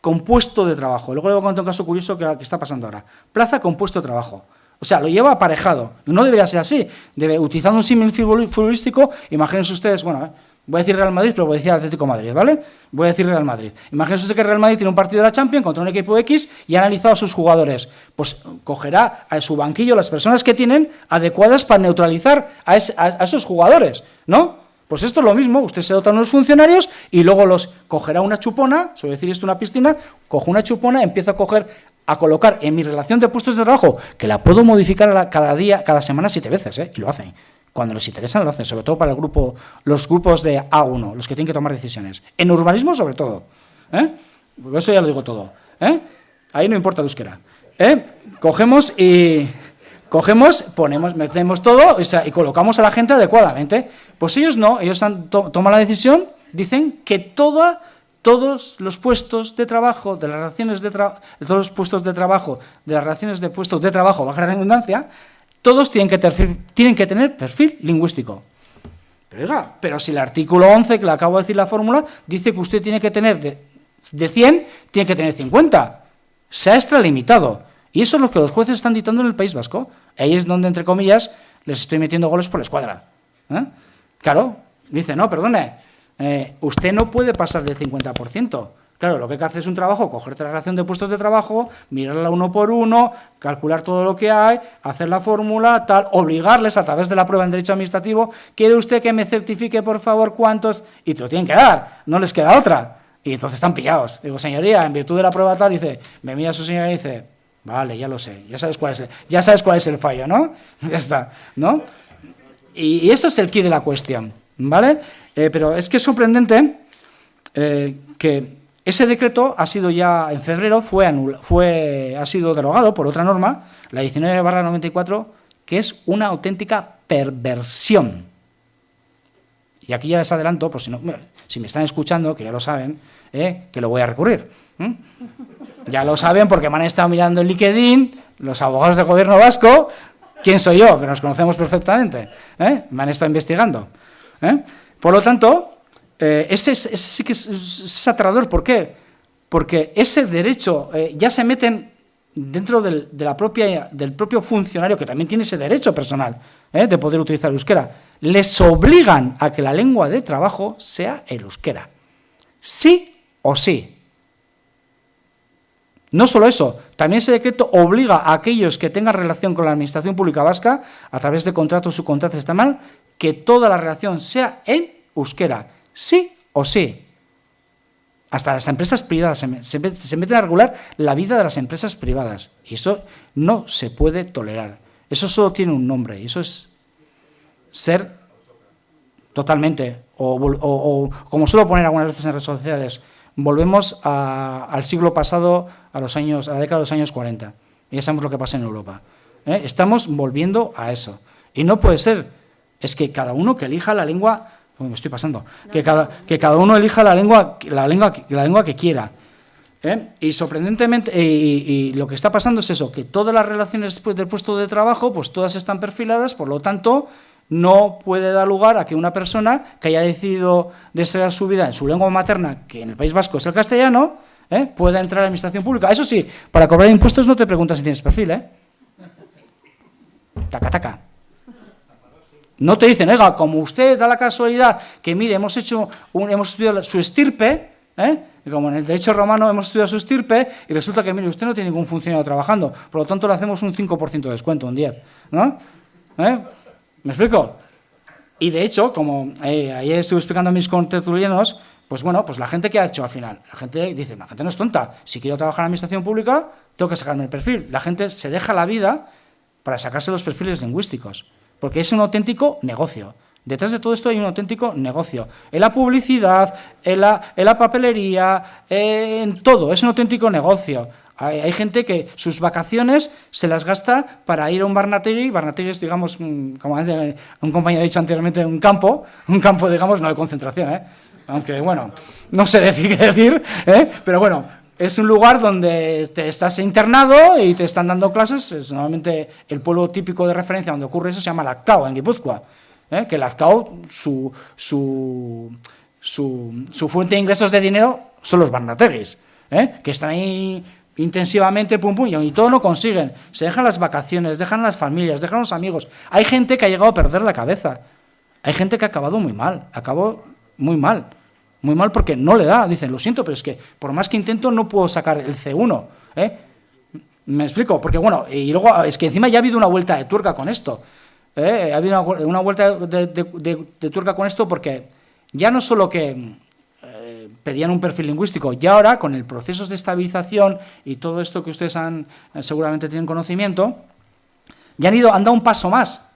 con puesto de trabajo. Luego le voy a contar un caso curioso que está pasando ahora. Plaza con puesto de trabajo. O sea, lo lleva aparejado. No debería ser así. Utilizando un símil futbolístico, imagínense ustedes, bueno, voy a decir Real Madrid, pero voy a decir Atlético de Madrid, ¿vale? Voy a decir Real Madrid. Imagínense usted que Real Madrid tiene un partido de la Champions contra un equipo X y ha analizado a sus jugadores. Pues cogerá a su banquillo las personas que tienen adecuadas para neutralizar a esos jugadores, ¿no? Pues esto es lo mismo, usted se dota de unos funcionarios y luego los cogerá una chupona, suele decir esto una piscina, cojo una chupona, empiezo a colocar en mi relación de puestos de trabajo, que la puedo modificar cada semana 7 veces, y lo hacen. Cuando les interesa lo hacen, sobre todo para los grupos de A1, los que tienen que tomar decisiones. En urbanismo sobre todo, porque eso ya lo digo todo, ahí no importa el euskera. Metemos todo, o sea, y colocamos a la gente adecuadamente. Pues ellos no, ellos toman la decisión, dicen que todos los puestos de trabajo de las relaciones de todos los puestos de trabajo de las relaciones de puestos de trabajo, baja redundancia, todos tienen que tener perfil lingüístico. Pero si el artículo 11, que le acabo de decir la fórmula, dice que usted tiene que tener de 100, tiene que tener 50. Se ha extralimitado. Y eso es lo que los jueces están dictando en el País Vasco. Ahí es donde, entre comillas, les estoy metiendo goles por la escuadra. Claro, dice, no, perdone, usted no puede pasar del 50%. Claro, lo que hay que hacer es un trabajo, cogerte la relación de puestos de trabajo, mirarla uno por uno, calcular todo lo que hay, hacer la fórmula, tal, obligarles a través de la prueba en derecho administrativo, ¿quiere usted que me certifique, por favor, cuántos? Y te lo tienen que dar, no les queda otra. Y entonces están pillados. Digo, señoría, en virtud de la prueba tal, dice, me mira su señora y dice, vale, ya lo sé, ya sabes cuál es el fallo, ¿no? Ya está, ¿no? Y eso es el quid de la cuestión, ¿vale? Pero es que es sorprendente que ese decreto ha sido ya en febrero, ha sido derogado por otra norma, la 19/94, que es una auténtica perversión. Y aquí ya les adelanto, por si me están escuchando, que ya lo saben, que lo voy a recurrir. Ya lo saben porque me han estado mirando en LinkedIn, los abogados del gobierno vasco. ¿Quién soy yo? Que nos conocemos perfectamente. Me han estado investigando. Por lo tanto, ese sí que es aterrador. ¿Por qué? Porque ese derecho ya se meten dentro del propio funcionario, que también tiene ese derecho personal de poder utilizar el euskera. Les obligan a que la lengua de trabajo sea el euskera. Sí o sí. No solo eso, también ese decreto obliga a aquellos que tengan relación con la Administración Pública Vasca, a través de contratos, subcontratos, está mal, que toda la relación sea en euskera. Sí o sí. Hasta las empresas privadas se meten a regular la vida de las empresas privadas. Y eso no se puede tolerar. Eso solo tiene un nombre. Y eso es ser totalmente, o como suelo poner algunas veces en redes sociales, volvemos al siglo pasado, a la década de los años 40. Y ya sabemos lo que pasa en Europa. Estamos volviendo a eso. Y no puede ser. Es que cada uno que elija la lengua... me estoy pasando. Que cada uno elija la lengua que quiera. Y sorprendentemente, y lo que está pasando es eso, que todas las relaciones después del puesto de trabajo, pues todas están perfiladas, por lo tanto, no puede dar lugar a que una persona que haya decidido desarrollar su vida en su lengua materna, que en el País Vasco es el castellano, pueda entrar a la administración pública. Eso sí, para cobrar impuestos no te preguntas si tienes perfil, Taca, taca. No te dicen, oiga, como usted da la casualidad que, mire, hemos estudiado su estirpe, como en el derecho romano hemos estudiado su estirpe, y resulta que, mire, usted no tiene ningún funcionario trabajando, por lo tanto le hacemos un 5% de descuento, un 10%, ¿no? ¿Me explico? Y de hecho, como ayer estuve explicando a mis contertulianos, pues bueno, pues la gente que ha hecho al final, la gente dice, la gente no es tonta, si quiero trabajar en la administración pública, tengo que sacarme el perfil. La gente se deja la vida para sacarse los perfiles lingüísticos, porque es un auténtico negocio. Detrás de todo esto hay un auténtico negocio. En la publicidad, en la papelería, en todo, es un auténtico negocio. Hay gente que sus vacaciones se las gasta para ir a un Barnategui. Barnategui es, digamos, como un compañero ha dicho anteriormente, un campo, digamos, no de concentración, aunque, bueno, no sé qué decir, pero bueno, es un lugar donde te estás internado y te están dando clases. Es normalmente el pueblo típico de referencia donde ocurre eso se llama Lazkao, en Guipúzcoa, que Lazkao, su fuente de ingresos de dinero son los Barnateguis, que están ahí intensivamente, pum, pum, y todo no consiguen. Se dejan las vacaciones, dejan las familias, dejan los amigos. Hay gente que ha llegado a perder la cabeza. Hay gente que ha acabado muy mal. Muy mal porque no le da. Dicen, lo siento, pero es que por más que intento no puedo sacar el C1. ¿Me explico? Porque bueno, y luego es que encima ya ha habido una vuelta de tuerca con esto. Ha habido una vuelta de tuerca con esto porque ya no solo que pedían un perfil lingüístico, y ahora con el proceso de estabilización y todo esto que ustedes seguramente tienen conocimiento, ya han dado un paso más.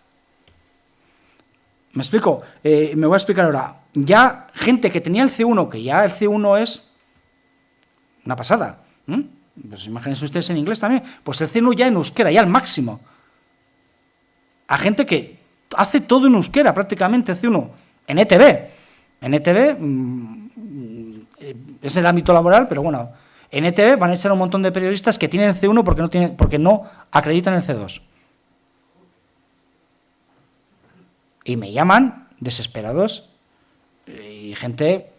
¿Me explico? Me voy a explicar ahora. Ya gente que tenía el C1, que ya el C1 es una pasada, pues imagínense ustedes en inglés también, pues el C1 ya en euskera, ya al máximo. A gente que hace todo en euskera prácticamente, C1, en ETB. En ETB es el ámbito laboral, pero bueno, en ETB van a echar un montón de periodistas que tienen C1 porque no acreditan el C2. Y me llaman desesperados y gente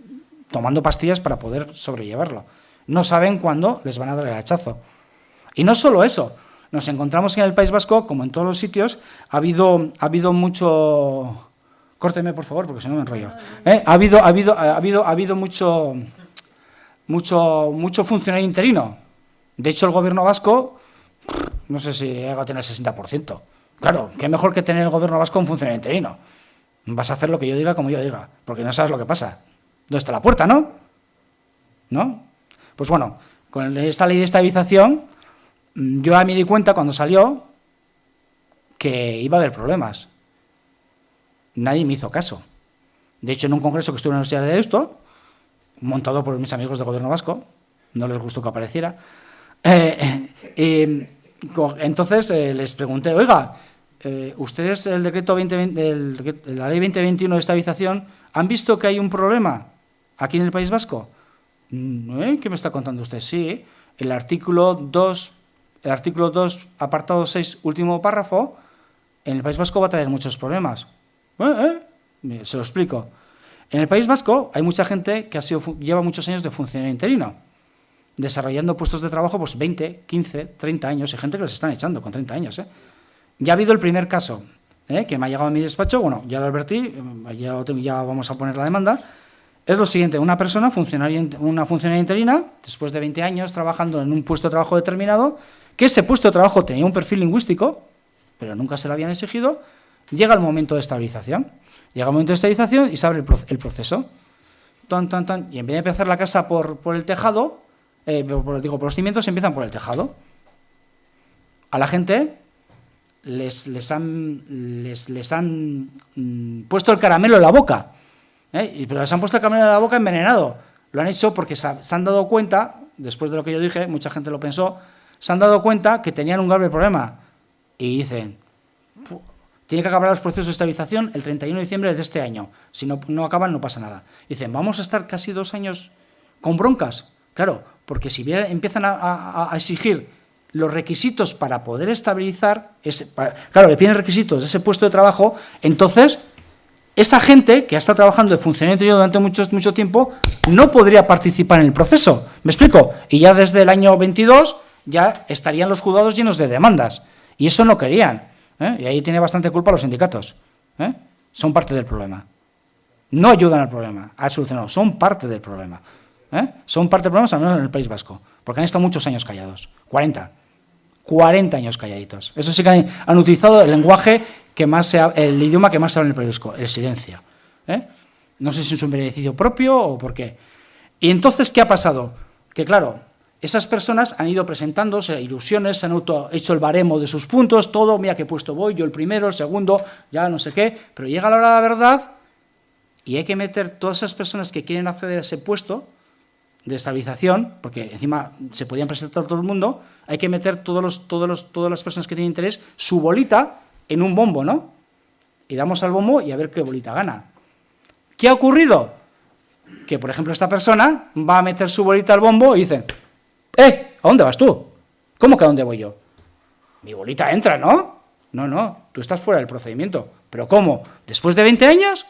tomando pastillas para poder sobrellevarlo. No saben cuándo les van a dar el hachazo. Y no solo eso, nos encontramos en el País Vasco, como en todos los sitios, ha habido mucho... Córteme, por favor, porque si no me enrollo. Ha habido mucho funcionario interino. De hecho, el gobierno vasco, no sé si llega a tener el 60%. Claro, qué mejor que tener el gobierno vasco un funcionario interino. Vas a hacer lo que yo diga como yo diga, porque no sabes lo que pasa. ¿Dónde está la puerta, no? ¿No? Pues bueno, con esta ley de estabilización, yo ya me di cuenta cuando salió que iba a haber problemas. Nadie me hizo caso. De hecho, en un congreso que estuve en la Universidad de Deusto, montado por mis amigos del Gobierno vasco, no les gustó que apareciera. Entonces les pregunté, oiga, ¿ustedes el decreto 2020, la ley 2021 de estabilización, han visto que hay un problema aquí en el País Vasco? ¿Qué me está contando usted? Sí, el artículo 2, apartado 6, último párrafo, en el País Vasco va a traer muchos problemas. Se lo explico. En el País Vasco hay mucha gente que lleva muchos años de funcionario interino, desarrollando puestos de trabajo pues 20, 15, 30 años, hay gente que los están echando con 30 años. Ya ha habido el primer caso, que me ha llegado a mi despacho, bueno, ya lo advertí, ya vamos a poner la demanda. Es lo siguiente, una funcionaria interina, después de 20 años trabajando en un puesto de trabajo determinado, que ese puesto de trabajo tenía un perfil lingüístico, pero nunca se lo habían exigido, llega el momento de estabilización. Llega el momento de estabilización y se abre el proceso. Y en vez de empezar la casa por el tejado, por los cimientos, empiezan por el tejado. A la gente les han puesto el caramelo en la boca, pero les han puesto el caramelo en la boca envenenado. Lo han hecho porque se han dado cuenta, después de lo que yo dije, mucha gente lo pensó, se han dado cuenta que tenían un grave problema y dicen, tiene que acabar los procesos de estabilización el 31 de diciembre de este año. Si no acaban, no pasa nada. Dicen, vamos a estar casi 2 años con broncas. Claro, porque si empiezan a exigir los requisitos para poder estabilizar, le piden requisitos de ese puesto de trabajo, entonces esa gente que ha estado trabajando de funcionario interino durante mucho tiempo no podría participar en el proceso. ¿Me explico? Y ya desde el año 22 ya estarían los juzgados llenos de demandas. Y eso no querían. Y ahí tiene bastante culpa los sindicatos. Son parte del problema. No ayudan al problema, a solucionarlo. Son parte del problema. Son parte del problema, al menos en el País Vasco. Porque han estado muchos años callados. 40 años calladitos. Eso sí que han utilizado el lenguaje el idioma que más se habla en el País Vasco, el silencio. No sé si es un beneficio propio o por qué. Y entonces, ¿qué ha pasado? Que claro, esas personas han ido presentándose ilusiones, se han hecho el baremo de sus puntos, todo, mira qué puesto voy, yo el primero, el segundo, ya no sé qué, pero llega la hora de la verdad y hay que meter todas esas personas que quieren acceder a ese puesto de estabilización, porque encima se podían presentar todo el mundo, hay que meter todas las personas que tienen interés su bolita en un bombo, ¿no? Y damos al bombo y a ver qué bolita gana. ¿Qué ha ocurrido? Que, por ejemplo, esta persona va a meter su bolita al bombo y dice, ¿a dónde vas tú? ¿Cómo que a dónde voy yo? Mi bolita entra, ¿no? No, tú estás fuera del procedimiento. ¿Pero cómo? ¿Después de 20 años?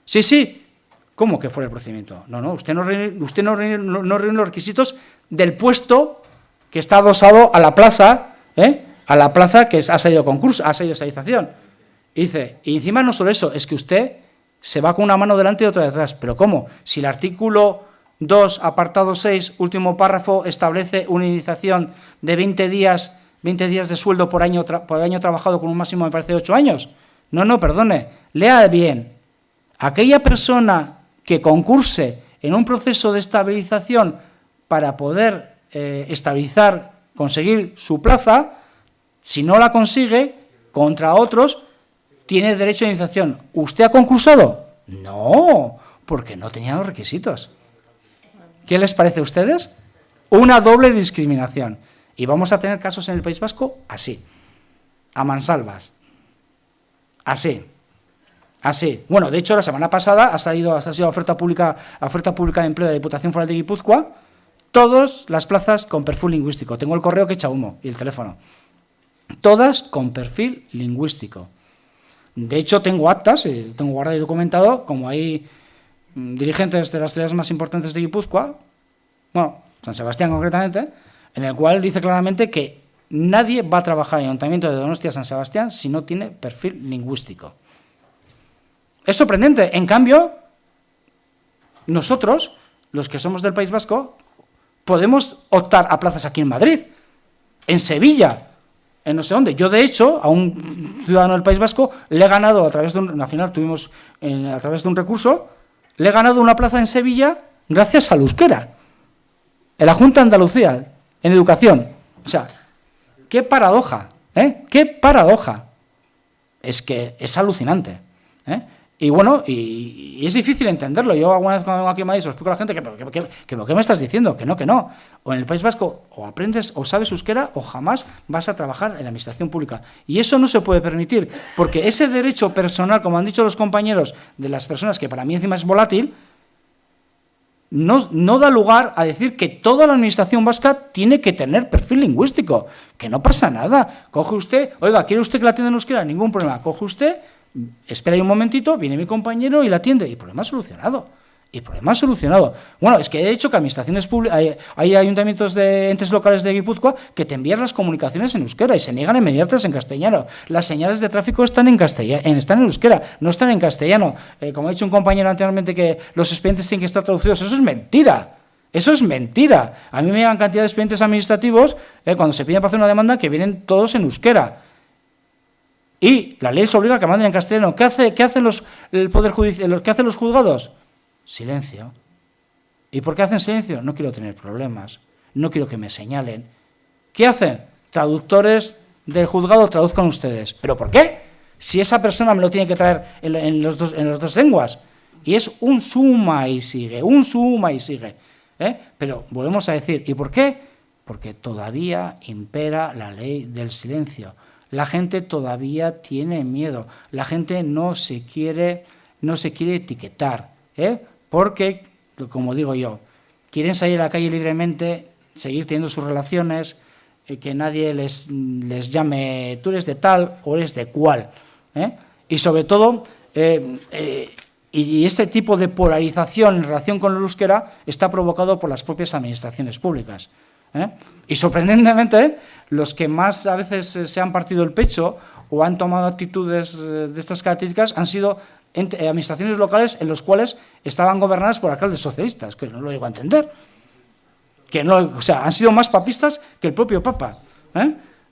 Sí. ¿Cómo que fuera del procedimiento? No, usted no reúne los requisitos del puesto que está adosado a la plaza, a la plaza que ha salido concurso, ha salido estabilización. Y dice, y encima no solo eso, es que usted se va con una mano delante y otra detrás. ¿Pero cómo? Si el artículo 2, apartado 6, último párrafo, establece una indemnización de 20 días de sueldo por año trabajado con un máximo, me parece, de 8 años. No, perdone, lea bien. Aquella persona que concurse en un proceso de estabilización para poder estabilizar, conseguir su plaza, si no la consigue, contra otros, tiene derecho a indemnización. ¿Usted ha concursado? No, porque no tenía los requisitos. ¿Qué les parece a ustedes? Una doble discriminación. Y vamos a tener casos en el País Vasco así, a mansalvas. Así. Bueno, de hecho, la semana pasada ha sido oferta pública de empleo de la Diputación Foral de Guipúzcoa, todas las plazas con perfil lingüístico. Tengo el correo que echa humo y el teléfono. Todas con perfil lingüístico. De hecho, tengo actas, tengo guardado y documentado, como hay dirigentes de las ciudades más importantes de Guipúzcoa, bueno, San Sebastián concretamente, en el cual dice claramente que nadie va a trabajar en el Ayuntamiento de Donostia-San Sebastián si no tiene perfil lingüístico. Es sorprendente. En cambio, nosotros, los que somos del País Vasco, podemos optar a plazas aquí en Madrid, en Sevilla, en no sé dónde. Yo, de hecho, a un ciudadano del País Vasco le he ganado, a través de un recurso, le he ganado una plaza en Sevilla gracias al euskera, en la Junta de Andalucía, en educación. O sea, qué paradoja, qué paradoja. Es que es alucinante, Y bueno, y es difícil entenderlo. Yo alguna vez cuando vengo aquí a Madrid, se lo explico a la gente que ¿qué me estás diciendo? Que no. O en el País Vasco o aprendes o sabes euskera o jamás vas a trabajar en la administración pública. Y eso no se puede permitir, porque ese derecho personal, como han dicho los compañeros, de las personas, que para mí encima es volátil, no da lugar a decir que toda la administración vasca tiene que tener perfil lingüístico, que no pasa nada. Coge usted, oiga, ¿quiere usted que la atienda en euskera? Ningún problema. Coge usted, espera ahí un momentito, viene mi compañero y la atiende. Y problema solucionado. Bueno, es que he dicho que administraciones públicas, hay ayuntamientos de entes locales de Guipúzcoa que te envían las comunicaciones en euskera y se niegan a enviártelas en castellano. Las señales de tráfico están en euskera, no están en castellano. Como ha dicho un compañero anteriormente, que los expedientes tienen que estar traducidos. Eso es mentira. A mí me llegan cantidad de expedientes administrativos, cuando se piden para hacer una demanda, que vienen todos en euskera. Y la ley les obliga a que manden en castellano. ¿Qué hacen el Poder Judicial? ¿Qué hacen los juzgados? Silencio. ¿Y por qué hacen silencio? No quiero tener problemas. No quiero que me señalen. ¿Qué hacen? Traductores del juzgado, traduzcan ustedes. ¿Pero por qué? Si esa persona me lo tiene que traer en las dos lenguas. Y es un suma y sigue. Pero volvemos a decir, ¿y por qué? Porque todavía impera la ley del silencio. La gente todavía tiene miedo. La gente no se quiere etiquetar. Porque, como digo yo, quieren salir a la calle libremente, seguir teniendo sus relaciones, que nadie les llame tú eres de tal o eres de cual. Y sobre todo, y este tipo de polarización en relación con el euskera está provocado por las propias administraciones públicas. Y sorprendentemente, los que más a veces se han partido el pecho o han tomado actitudes de estas características han sido administraciones locales en los cuales estaban gobernadas por alcaldes socialistas, que no lo llego a entender. Han sido más papistas que el propio Papa.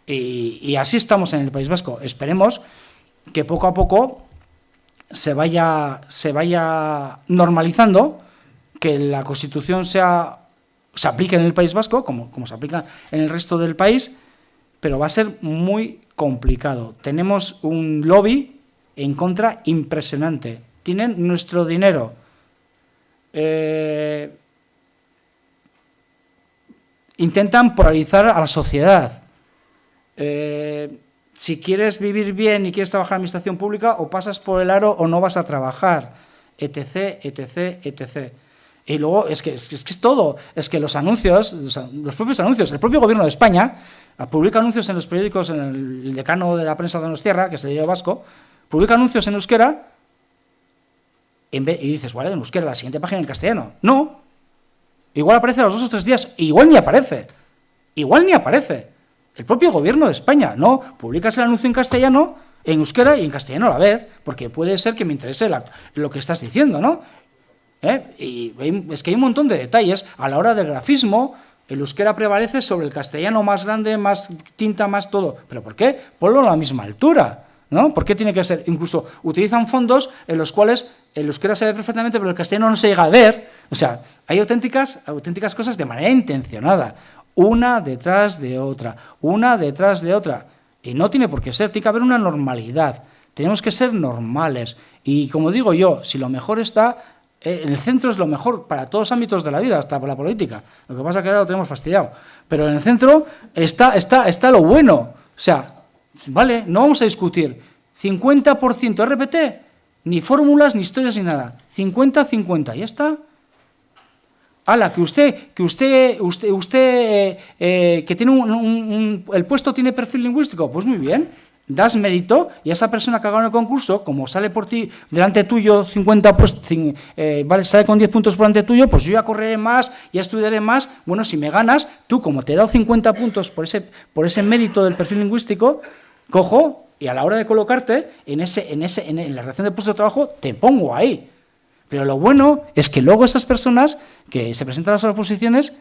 Y así estamos en el País Vasco. Esperemos que poco a poco se vaya normalizando, que la Constitución se aplique en el País Vasco, como se aplica en el resto del país, pero va a ser muy complicado. Tenemos un lobby en contra impresionante. Tienen nuestro dinero. Intentan polarizar a la sociedad. Si quieres vivir bien y quieres trabajar en administración pública, o pasas por el aro o no vas a trabajar, etc. Y luego es que es todo. Es que los anuncios, los propios anuncios, el propio gobierno de España publica anuncios en los periódicos, en el decano de la prensa de Donostiarra, que es el diario vasco, publica anuncios en euskera y dices, vale, en euskera, la siguiente página en castellano. No. Igual aparece a los 2 o 3 días, igual ni aparece. El propio gobierno de España, no, publicas el anuncio en castellano, en euskera y en castellano a la vez, porque puede ser que me interese lo que estás diciendo, ¿no? Y es que hay un montón de detalles. A la hora del grafismo, el euskera prevalece sobre el castellano, más grande, más tinta, más todo. ¿Pero por qué? Ponlo a la misma altura, ¿no? ¿Por qué tiene que ser? Incluso utilizan fondos en los cuales el euskera se ve perfectamente, pero el castellano no se llega a ver. O sea, hay auténticas cosas de manera intencionada, una detrás de otra. Y no tiene por qué ser, tiene que haber una normalidad. Tenemos que ser normales. Y como digo yo, si lo mejor está, el centro es lo mejor para todos los ámbitos de la vida, hasta para la política. Lo que pasa es que ahora lo tenemos fastidiado. Pero en el centro está lo bueno. O sea, vale, no vamos a discutir 50% RPT, ni fórmulas, ni historias, ni nada. 50-50, ya está. Ala, que tiene el puesto tiene perfil lingüístico, pues muy bien, das mérito, y a esa persona que ha ganado el concurso, como sale por ti delante tuyo 50 sale con 10 puntos por delante tuyo, pues yo ya correré más, ya estudiaré más. Bueno, si me ganas, tú, como te he dado 50 puntos por ese mérito del perfil lingüístico, cojo y a la hora de colocarte en la relación de puesto de trabajo, te pongo ahí. Pero lo bueno es que luego esas personas que se presentan a las oposiciones,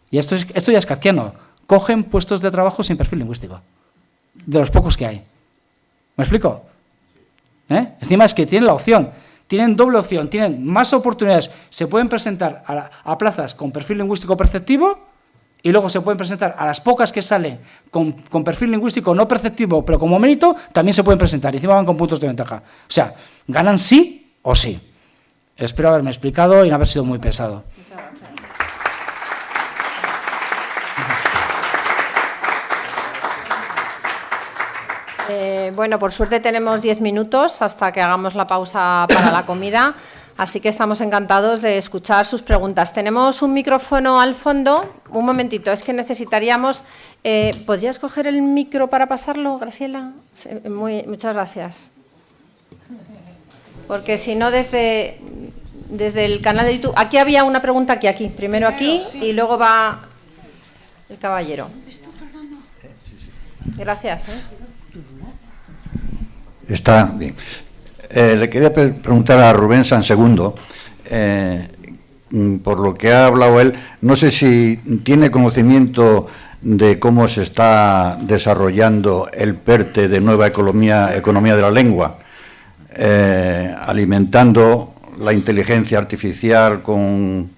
y esto ya es kafkiano, cogen puestos de trabajo sin perfil lingüístico, de los pocos que hay. ¿Me explico? Encima es que tienen la opción, tienen doble opción, tienen más oportunidades, se pueden presentar a plazas con perfil lingüístico perceptivo y luego se pueden presentar a las pocas que salen con perfil lingüístico no perceptivo, pero como mérito, también se pueden presentar y encima van con puntos de ventaja. O sea, ganan sí o sí. Espero haberme explicado y no haber sido muy pesado. Muchas gracias. Bueno, por suerte tenemos 10 minutos hasta que hagamos la pausa para la comida, así que estamos encantados de escuchar sus preguntas. Tenemos un micrófono al fondo. Un momentito, es que necesitaríamos... ¿podrías coger el micro para pasarlo, Graciela? Sí, muchas gracias. Porque si no, desde el canal de YouTube... Aquí había una pregunta aquí. Primero aquí y luego va el caballero. Gracias. Está bien. Le quería preguntar a Rubén Sansegundo, por lo que ha hablado él, no sé si tiene conocimiento de cómo se está desarrollando el PERTE de Nueva Economía de la Lengua, alimentando la inteligencia artificial con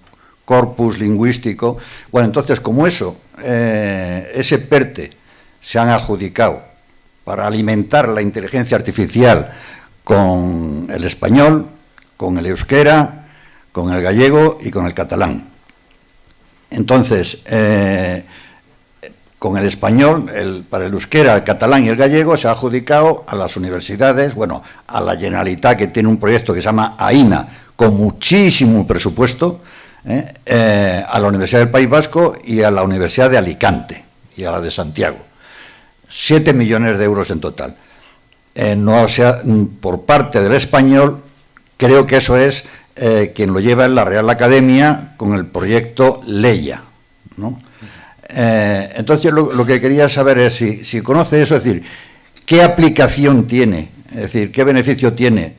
corpus lingüístico. Bueno, entonces, como ese PERTE se han adjudicado para alimentar la inteligencia artificial con el español, con el euskera, con el gallego y con el catalán. Entonces, con el español, para el euskera, el catalán y el gallego se ha adjudicado a las universidades, bueno, a la Generalitat, que tiene un proyecto que se llama AINA, con muchísimo presupuesto, a la Universidad del País Vasco y a la Universidad de Alicante y a la de Santiago. 7 millones de euros en total. Por parte del español, creo que eso es quien lo lleva en la Real Academia con el proyecto Leia, ¿no? Entonces yo lo que quería saber es si conoce eso, es decir, qué aplicación tiene, es decir, qué beneficio tiene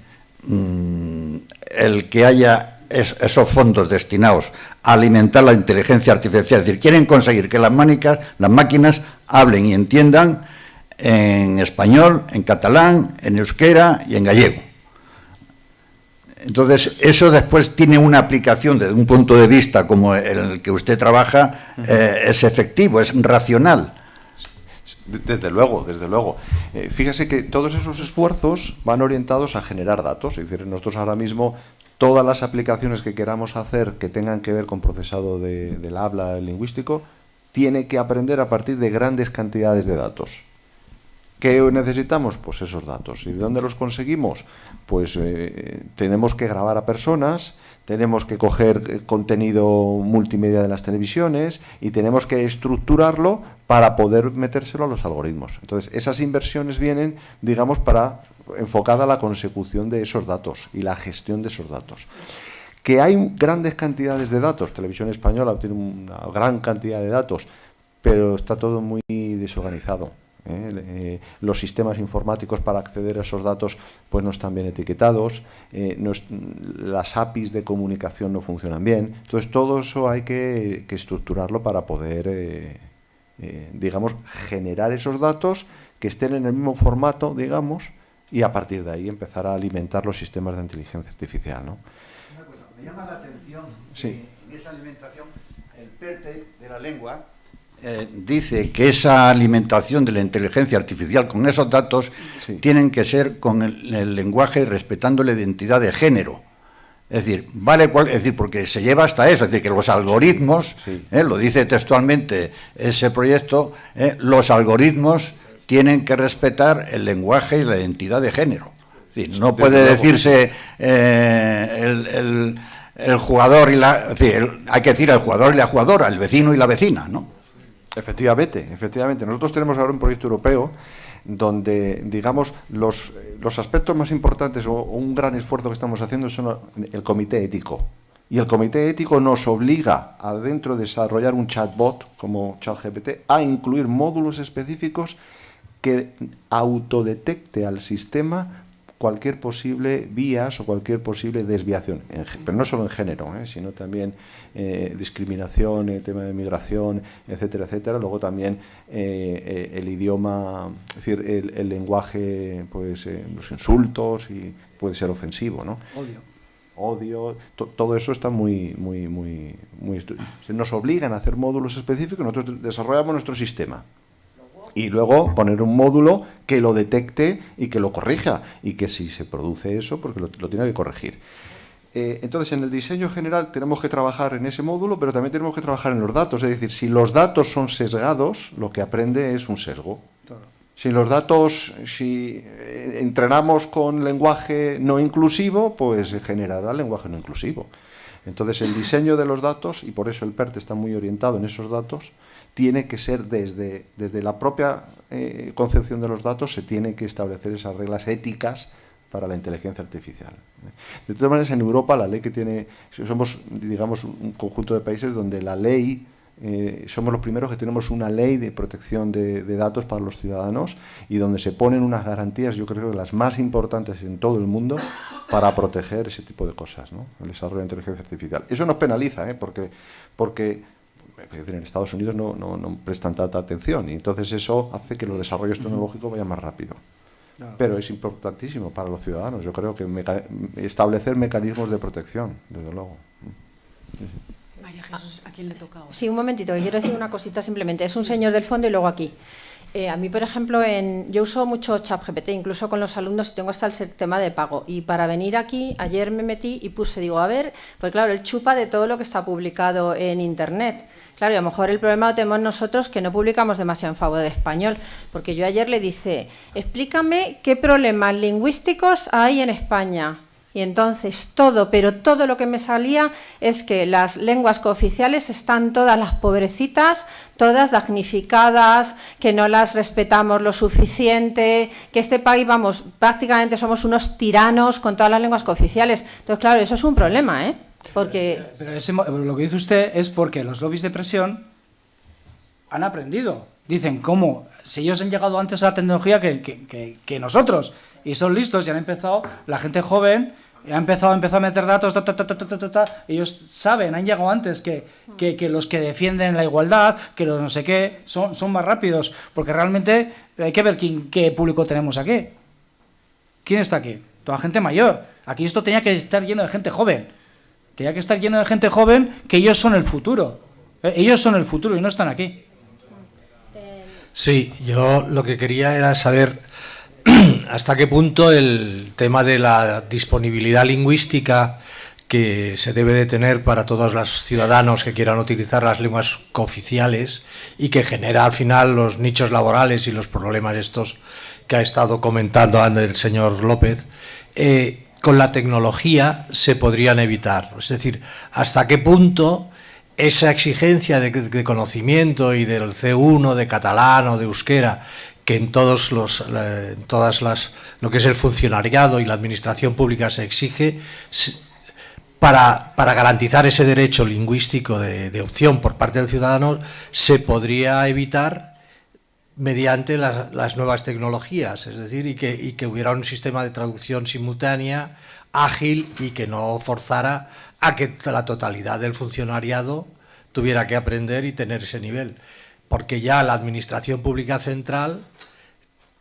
el que haya esos fondos destinados a alimentar la inteligencia artificial. Es decir, quieren conseguir que las máquinas hablen y entiendan en español, en catalán, en euskera y en gallego. Entonces, eso después tiene una aplicación desde un punto de vista como el que usted trabaja, es efectivo, es racional. Desde luego, desde luego. Fíjese que todos esos esfuerzos van orientados a generar datos. Es decir, nosotros ahora mismo, todas las aplicaciones que queramos hacer que tengan que ver con procesado del habla lingüístico, tiene que aprender a partir de grandes cantidades de datos. ¿Qué necesitamos? Pues esos datos. ¿Y de dónde los conseguimos? Pues tenemos que grabar a personas, tenemos que coger contenido multimedia de las televisiones y tenemos que estructurarlo para poder metérselo a los algoritmos. Entonces, esas inversiones vienen, digamos, para enfocada a la consecución de esos datos y la gestión de esos datos. Que hay grandes cantidades de datos, Televisión Española tiene una gran cantidad de datos, pero está todo muy desorganizado. Los sistemas informáticos para acceder a esos datos pues no están bien etiquetados, las APIs de comunicación no funcionan bien. Entonces todo eso hay que estructurarlo para poder, digamos, generar esos datos que estén en el mismo formato, digamos, y a partir de ahí empezar a alimentar los sistemas de inteligencia artificial, ¿no? Una cosa, me llama la atención sí. que en esa alimentación el PERTE de la lengua dice que esa alimentación de la inteligencia artificial con esos datos sí. tienen que ser con el lenguaje respetando la identidad de género. Es decir, es decir, porque se lleva hasta eso, es decir, que los algoritmos, sí. Lo dice textualmente ese proyecto, los algoritmos tienen que respetar el lenguaje y la identidad de género. Es decir, no puede decirse el jugador y es decir, hay que decir el jugador y la jugadora, el vecino y la vecina, ¿no? Efectivamente. Nosotros tenemos ahora un proyecto europeo donde, digamos, los aspectos más importantes o un gran esfuerzo que estamos haciendo son el comité ético. Y el comité ético nos obliga, dentro de desarrollar un chatbot como ChatGPT, a incluir módulos específicos que autodetecte al sistema cualquier posible vías o cualquier posible desviación, pero no solo en género, sino también discriminación, tema de migración, etcétera, etcétera. Luego también el idioma, es decir, el lenguaje, pues los insultos, y puede ser ofensivo, ¿no? odio, todo eso está se nos obligan a hacer módulos específicos, nosotros desarrollamos nuestro sistema. Y luego poner un módulo que lo detecte y que lo corrija, y que si se produce eso, porque lo tiene que corregir. Entonces, en el diseño general tenemos que trabajar en ese módulo, pero también tenemos que trabajar en los datos. Es decir, si los datos son sesgados, lo que aprende es un sesgo. Claro. Si entrenamos con lenguaje no inclusivo, pues generará lenguaje no inclusivo. Entonces, el diseño de los datos, y por eso el PERT está muy orientado en esos datos, tiene que ser desde la propia concepción de los datos, se tienen que establecer esas reglas éticas para la inteligencia artificial. De todas maneras, en Europa la ley que tiene, somos, digamos, un conjunto de países donde la ley, somos los primeros que tenemos una ley de protección de datos para los ciudadanos, y donde se ponen unas garantías, yo creo que las más importantes en todo el mundo, para proteger ese tipo de cosas, ¿no? El desarrollo de la inteligencia artificial. Eso nos penaliza, porque en Estados Unidos no prestan tanta atención, y entonces eso hace que los desarrollos tecnológicos vayan más rápido. Claro. Pero es importantísimo para los ciudadanos, yo creo que establecer mecanismos de protección, desde luego. María Jesús, ¿a quién le toca ahora? Sí, un momentito, que quiero decir una cosita simplemente. Es un señor del fondo y luego aquí. A mí, por ejemplo, yo uso mucho ChatGPT, incluso con los alumnos, y tengo hasta el sistema de pago. Y para venir aquí, ayer me metí y digo, a ver, pues claro, él chupa de todo lo que está publicado en Internet. Claro, y a lo mejor el problema lo tenemos nosotros, que no publicamos demasiado en favor de español. Porque yo ayer le dije, explícame qué problemas lingüísticos hay en España. Y entonces pero todo lo que me salía es que las lenguas cooficiales están todas, las pobrecitas, todas damnificadas, que no las respetamos lo suficiente, que este país, vamos, prácticamente somos unos tiranos con todas las lenguas cooficiales. Entonces, claro, eso es un problema, ¿eh? Porque... Pero lo que dice usted es porque los lobbies de presión han aprendido. Dicen, ¿cómo? Si ellos han llegado antes a la tecnología que nosotros, y son listos, y han empezado, la gente joven ha empezado a meter datos, ellos saben, han llegado antes que los que defienden la igualdad, que los no sé qué, son más rápidos, porque realmente hay que ver qué público tenemos aquí. ¿Quién está aquí? Toda gente mayor. Aquí esto tenía que estar lleno de gente joven. Tenía que estar lleno de gente joven, que ellos son el futuro. Ellos son el futuro y no están aquí. Sí, yo lo que quería era saber hasta qué punto el tema de la disponibilidad lingüística que se debe de tener para todos los ciudadanos que quieran utilizar las lenguas cooficiales, y que genera al final los nichos laborales y los problemas estos que ha estado comentando antes el señor López, con la tecnología se podrían evitar. Es decir, hasta qué punto esa exigencia de conocimiento y del C1, de catalán o de euskera, que en lo que es el funcionariado y la administración pública se exige, para garantizar ese derecho lingüístico de opción por parte del ciudadano, se podría evitar mediante las nuevas tecnologías, es decir, y que hubiera un sistema de traducción simultánea, ágil, y que no forzara a que la totalidad del funcionariado tuviera que aprender y tener ese nivel. Porque ya la administración pública central,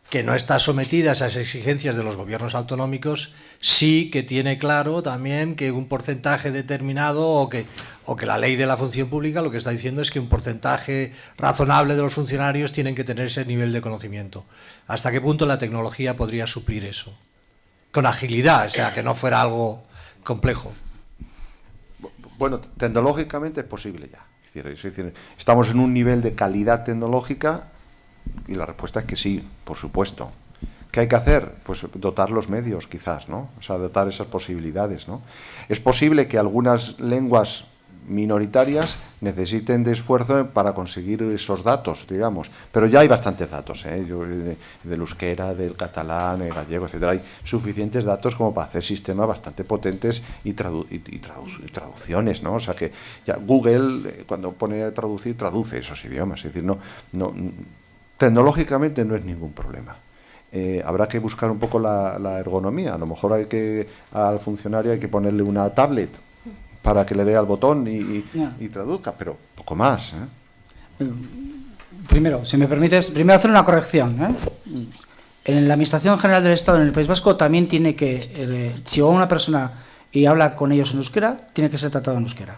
que no está sometida a esas exigencias de los gobiernos autonómicos, sí que tiene claro también que un porcentaje determinado, o que la ley de la función pública lo que está diciendo es que un porcentaje razonable de los funcionarios tienen que tener ese nivel de conocimiento. ¿Hasta qué punto la tecnología podría suplir eso? Con agilidad, o sea, que no fuera algo complejo. Bueno, tecnológicamente es posible ya. Es decir, estamos en un nivel de calidad tecnológica, y la respuesta es que sí, por supuesto. ¿Qué hay que hacer? Pues dotar los medios, quizás, ¿no? O sea, dotar esas posibilidades, ¿no? Es posible que algunas lenguas minoritarias necesiten de esfuerzo para conseguir esos datos, digamos, pero ya hay bastantes datos, del euskera, del catalán, el gallego, etcétera. Hay suficientes datos como para hacer sistemas bastante potentes y traducciones, ¿no? O sea que ya Google, cuando pone a traducir, traduce esos idiomas. Es decir, no tecnológicamente no es ningún problema. Habrá que buscar un poco la ergonomía. A lo mejor al funcionario hay que ponerle una tablet para que le dé al botón y traduzca, pero poco más. Primero, si me permites, hacer una corrección. En la Administración General del Estado en el País Vasco también tiene que, si una persona y habla con ellos en euskera, tiene que ser tratado en euskera.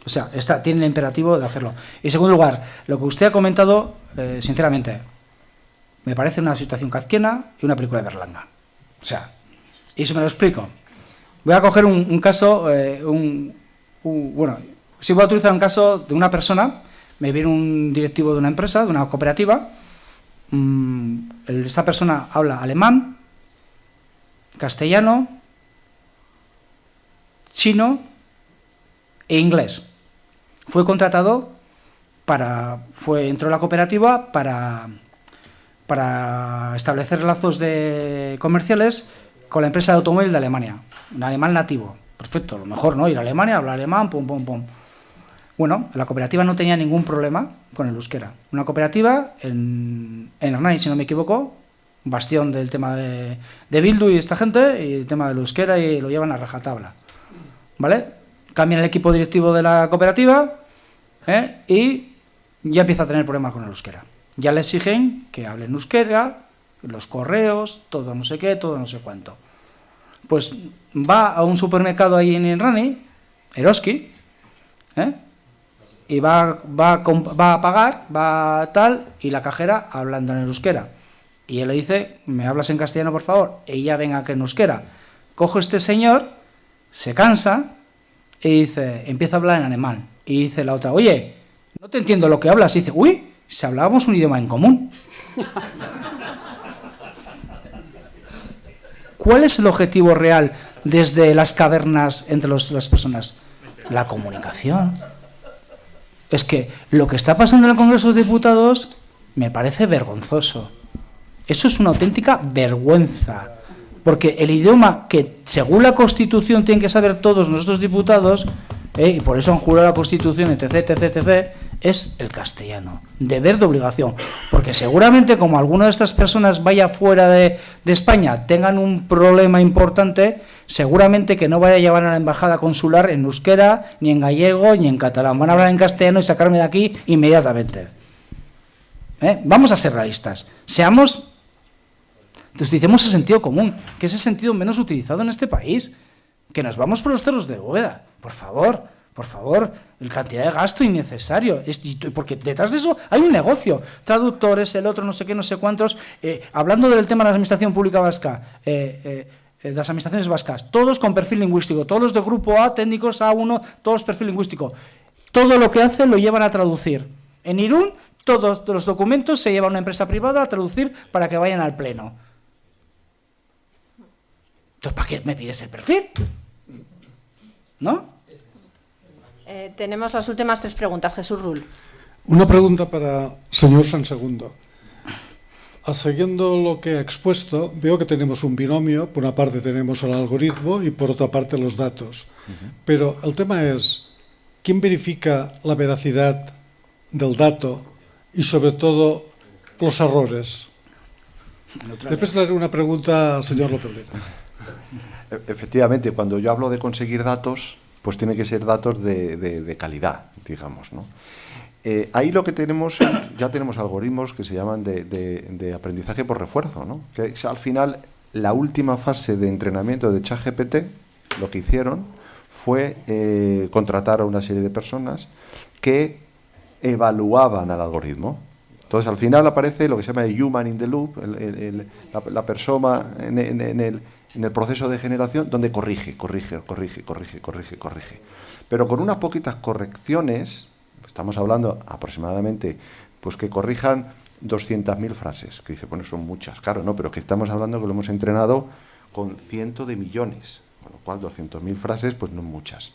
O sea, tiene el imperativo de hacerlo. Y en segundo lugar, lo que usted ha comentado, sinceramente, me parece una situación kafkiana y una película de Berlanga. O sea, y si me lo explico. Voy a coger un caso, bueno, si voy a utilizar un caso de una persona, me viene un directivo de una empresa, de una cooperativa, esta persona habla alemán, castellano, chino e inglés. Fue contratado entró a la cooperativa para establecer lazos comerciales con la empresa de automóvil de Alemania, un alemán nativo. Perfecto, lo mejor, ¿no? Ir a Alemania, hablar alemán, pum, pum, pum. Bueno, la cooperativa no tenía ningún problema con el euskera. Una cooperativa en Hernani, si no me equivoco, bastión del tema de Bildu y esta gente, y el tema del euskera, y lo llevan a rajatabla. ¿Vale? Cambian el equipo directivo de la cooperativa y ya empieza a tener problemas con el euskera. Ya le exigen que hablen euskera, los correos, todo no sé qué, todo no sé cuánto. Pues va a un supermercado ahí en Hernani, Eroski, y va a pagar, va tal, y la cajera hablando en euskera. Y él le dice, ¿me hablas en castellano, por favor? Y ya venga que en euskera. Cojo este señor, se cansa, y dice, empieza a hablar en alemán. Y dice la otra, oye, no te entiendo lo que hablas. Y dice, uy, si hablábamos un idioma en común. ¿Cuál es el objetivo real desde las cavernas entre las personas? La comunicación. Es que lo que está pasando en el Congreso de Diputados me parece vergonzoso. Eso es una auténtica vergüenza. Porque el idioma que, según la Constitución, tienen que saber todos nuestros diputados, y por eso han jurado la Constitución, etc., etc., etc., es el castellano. Deber de obligación. Porque seguramente, como alguna de estas personas vaya fuera de España, tengan un problema importante, seguramente que no vaya a llevar a la embajada consular en euskera, ni en gallego, ni en catalán. Van a hablar en castellano y sacarme de aquí inmediatamente. Vamos a ser realistas. Utilicemos el sentido común, que es el sentido menos utilizado en este país. Que nos vamos por los cerros de Bóveda. Por favor, el cantidad de gasto innecesario. Porque detrás de eso hay un negocio. Traductores, el otro, no sé qué, no sé cuántos. Hablando del tema de la administración pública vasca, de las administraciones vascas, todos con perfil lingüístico, todos los de grupo A, técnicos A1, todos perfil lingüístico. Todo lo que hacen lo llevan a traducir. En Irún, todos los documentos se lleva a una empresa privada a traducir para que vayan al pleno. Entonces, ¿para qué me pides el perfil? ¿No? Tenemos las últimas 3 preguntas. Jesús Rull. Una pregunta para señor Sansegundo. Siguiendo lo que ha expuesto, veo que tenemos un binomio. Por una parte tenemos el algoritmo y por otra parte los datos. Pero el tema es, ¿quién verifica la veracidad del dato y sobre todo los errores? Después le haré una pregunta al señor López Lira. Efectivamente, cuando yo hablo de conseguir datos, pues tiene que ser datos de calidad, digamos, ¿no? Ahí lo que tenemos, ya tenemos algoritmos que se llaman de aprendizaje por refuerzo, ¿no? Que es, al final, la última fase de entrenamiento de ChatGPT, lo que hicieron fue contratar a una serie de personas que evaluaban al algoritmo. Entonces, al final aparece lo que se llama el human in the loop, la persona en el proceso de generación, donde corrige. Pero con unas poquitas correcciones, estamos hablando aproximadamente, pues que corrijan 200.000 frases, que dice, bueno, son muchas, claro, no, pero que estamos hablando que lo hemos entrenado con cientos de millones, con lo cual 200.000 frases, pues no muchas.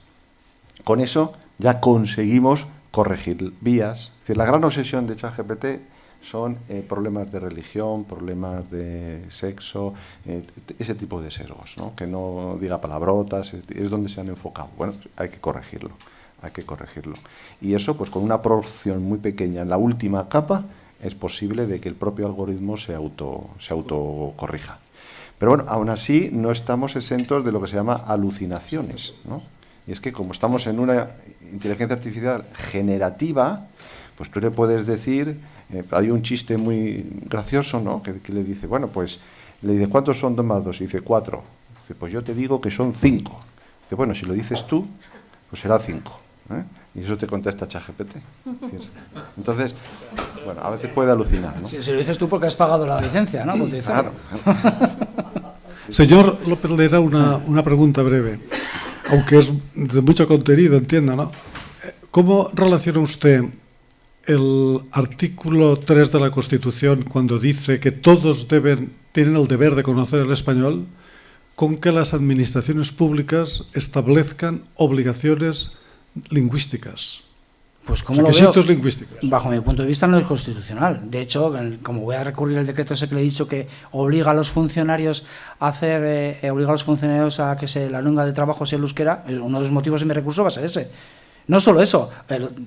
Con eso ya conseguimos corregir vías. Es decir, la gran obsesión de ChatGPT son problemas de religión, problemas de sexo, ese tipo de sesgos, ¿no? Que no diga palabrotas, es donde se han enfocado. Bueno, hay que corregirlo. Y eso, pues con una porción muy pequeña en la última capa, es posible de que el propio algoritmo se autocorrija. Pero bueno, aún así no estamos exentos de lo que se llama alucinaciones, ¿no? Y es que como estamos en una inteligencia artificial generativa, pues tú le puedes decir, hay un chiste muy gracioso, ¿no? Que le dice, bueno, pues, le dice, ¿cuántos son 2 más 2? Y dice, 4. Dice, pues yo te digo que son 5. Dice, bueno, si lo dices tú, pues será 5. Y eso te contesta ChatGPT. Entonces, bueno, a veces puede alucinar, ¿no? Si lo dices tú porque has pagado la licencia, ¿no? Claro. Señor López Lera, una pregunta breve, aunque es de mucho contenido, entiendo, ¿no? ¿Cómo relaciona usted el artículo 3 de la Constitución cuando dice que todos tienen el deber de conocer el español con que las administraciones públicas establezcan obligaciones lingüísticas? Pues ¿cómo lo veo? Requisitos lingüísticos. Bajo mi punto de vista no es constitucional. De hecho, como voy a recurrir al decreto ese que le he dicho que obliga a los funcionarios a que la lengua de trabajo sea el euskera, uno de los motivos de mi recurso va a ser ese. No solo eso,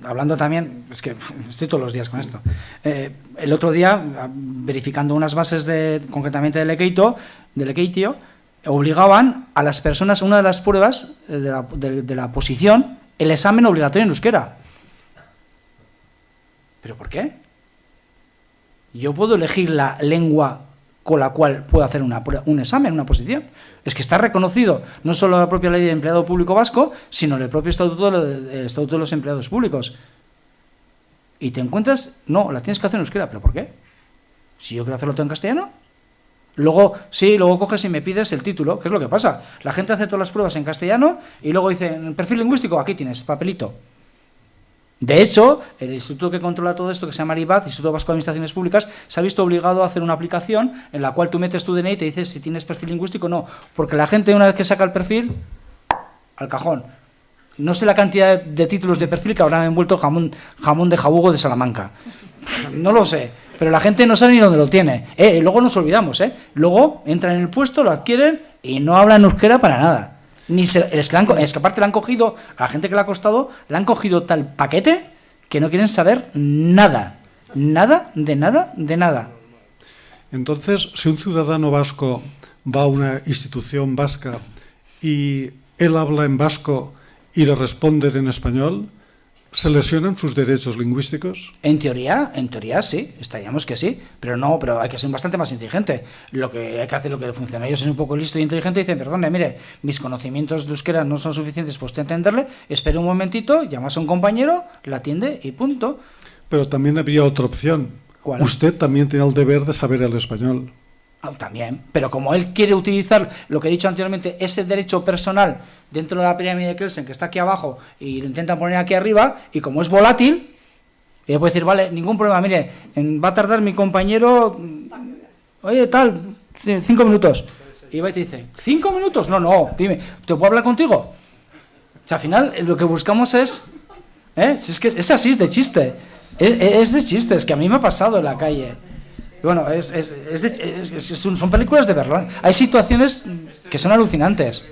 hablando también, es que estoy todos los días con esto. El otro día, verificando unas bases concretamente del Lekeitio, obligaban a las personas, una de las pruebas de la oposición, el examen obligatorio en euskera. ¿Pero por qué? Yo puedo elegir la lengua con la cual puedo hacer un examen, una oposición. Es que está reconocido no solo la propia ley de empleado público vasco, sino el propio estatuto de los empleados públicos. Y te encuentras, no, la tienes que hacer en euskera. ¿Pero por qué? Si yo quiero hacerlo todo en castellano. Luego coges y me pides el título, ¿qué es lo que pasa? La gente hace todas las pruebas en castellano y luego dice, en el perfil lingüístico, aquí tienes, papelito. De hecho, el instituto que controla todo esto, que se llama IBAZ, Instituto Vasco de Administraciones Públicas, se ha visto obligado a hacer una aplicación en la cual tú metes tu DNI y te dices si tienes perfil lingüístico o no. Porque la gente, una vez que saca el perfil, al cajón. No sé la cantidad de títulos de perfil que habrán envuelto jamón de jabugo de Salamanca. No lo sé, pero la gente no sabe ni dónde lo tiene. Luego nos olvidamos, Luego entran en el puesto, lo adquieren y no hablan euskera para nada. Es que aparte le han cogido, a la gente que le ha costado, le han cogido tal paquete que no quieren saber nada. Nada, de nada, de nada. Entonces, si un ciudadano vasco va a una institución vasca y él habla en vasco y le responden en español, ¿se lesionan sus derechos lingüísticos? En teoría sí, estaríamos que sí, pero hay que ser bastante más inteligente. Lo que hay que hacer, lo que el funcionario es un poco listo e inteligente, y dicen, perdone, mire, mis conocimientos de euskera no son suficientes para usted entenderle, espere un momentito, llamas a un compañero, la atiende y punto. Pero también habría otra opción. ¿Cuál? Usted también tiene el deber de saber el español. También, pero como él quiere utilizar lo que he dicho anteriormente, ese derecho personal dentro de la pirámide de Kelsen, que está aquí abajo y lo intentan poner aquí arriba, y como es volátil, ella puede decir, vale, ningún problema, mire, va a tardar mi compañero, oye, 5 minutos. Y va y te dice, ¿5 minutos? No, dime, ¿te puedo hablar contigo? O sea, al final lo que buscamos es es que es así, es de chiste, es de chiste, es que a mí me ha pasado en la calle. Bueno, son películas de verdad. Hay situaciones que son alucinantes.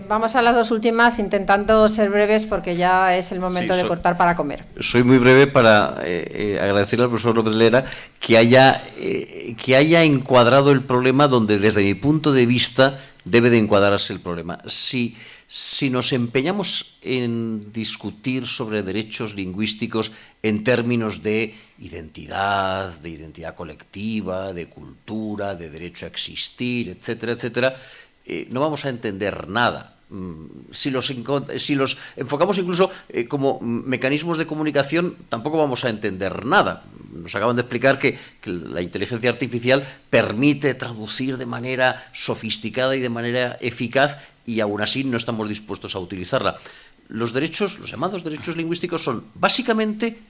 Vamos a las dos últimas, intentando ser breves porque ya es el momento de cortar para comer. Soy muy breve para agradecerle al profesor López Lera que haya encuadrado el problema donde desde mi punto de vista debe de encuadrarse el problema. Si nos empeñamos en discutir sobre derechos lingüísticos en términos de identidad colectiva, de cultura, de derecho a existir, etcétera, etcétera, no vamos a entender nada. Si los enfocamos incluso como mecanismos de comunicación, tampoco vamos a entender nada. Nos acaban de explicar que la inteligencia artificial permite traducir de manera sofisticada y de manera eficaz, y aún así no estamos dispuestos a utilizarla. Los llamados derechos lingüísticos son básicamente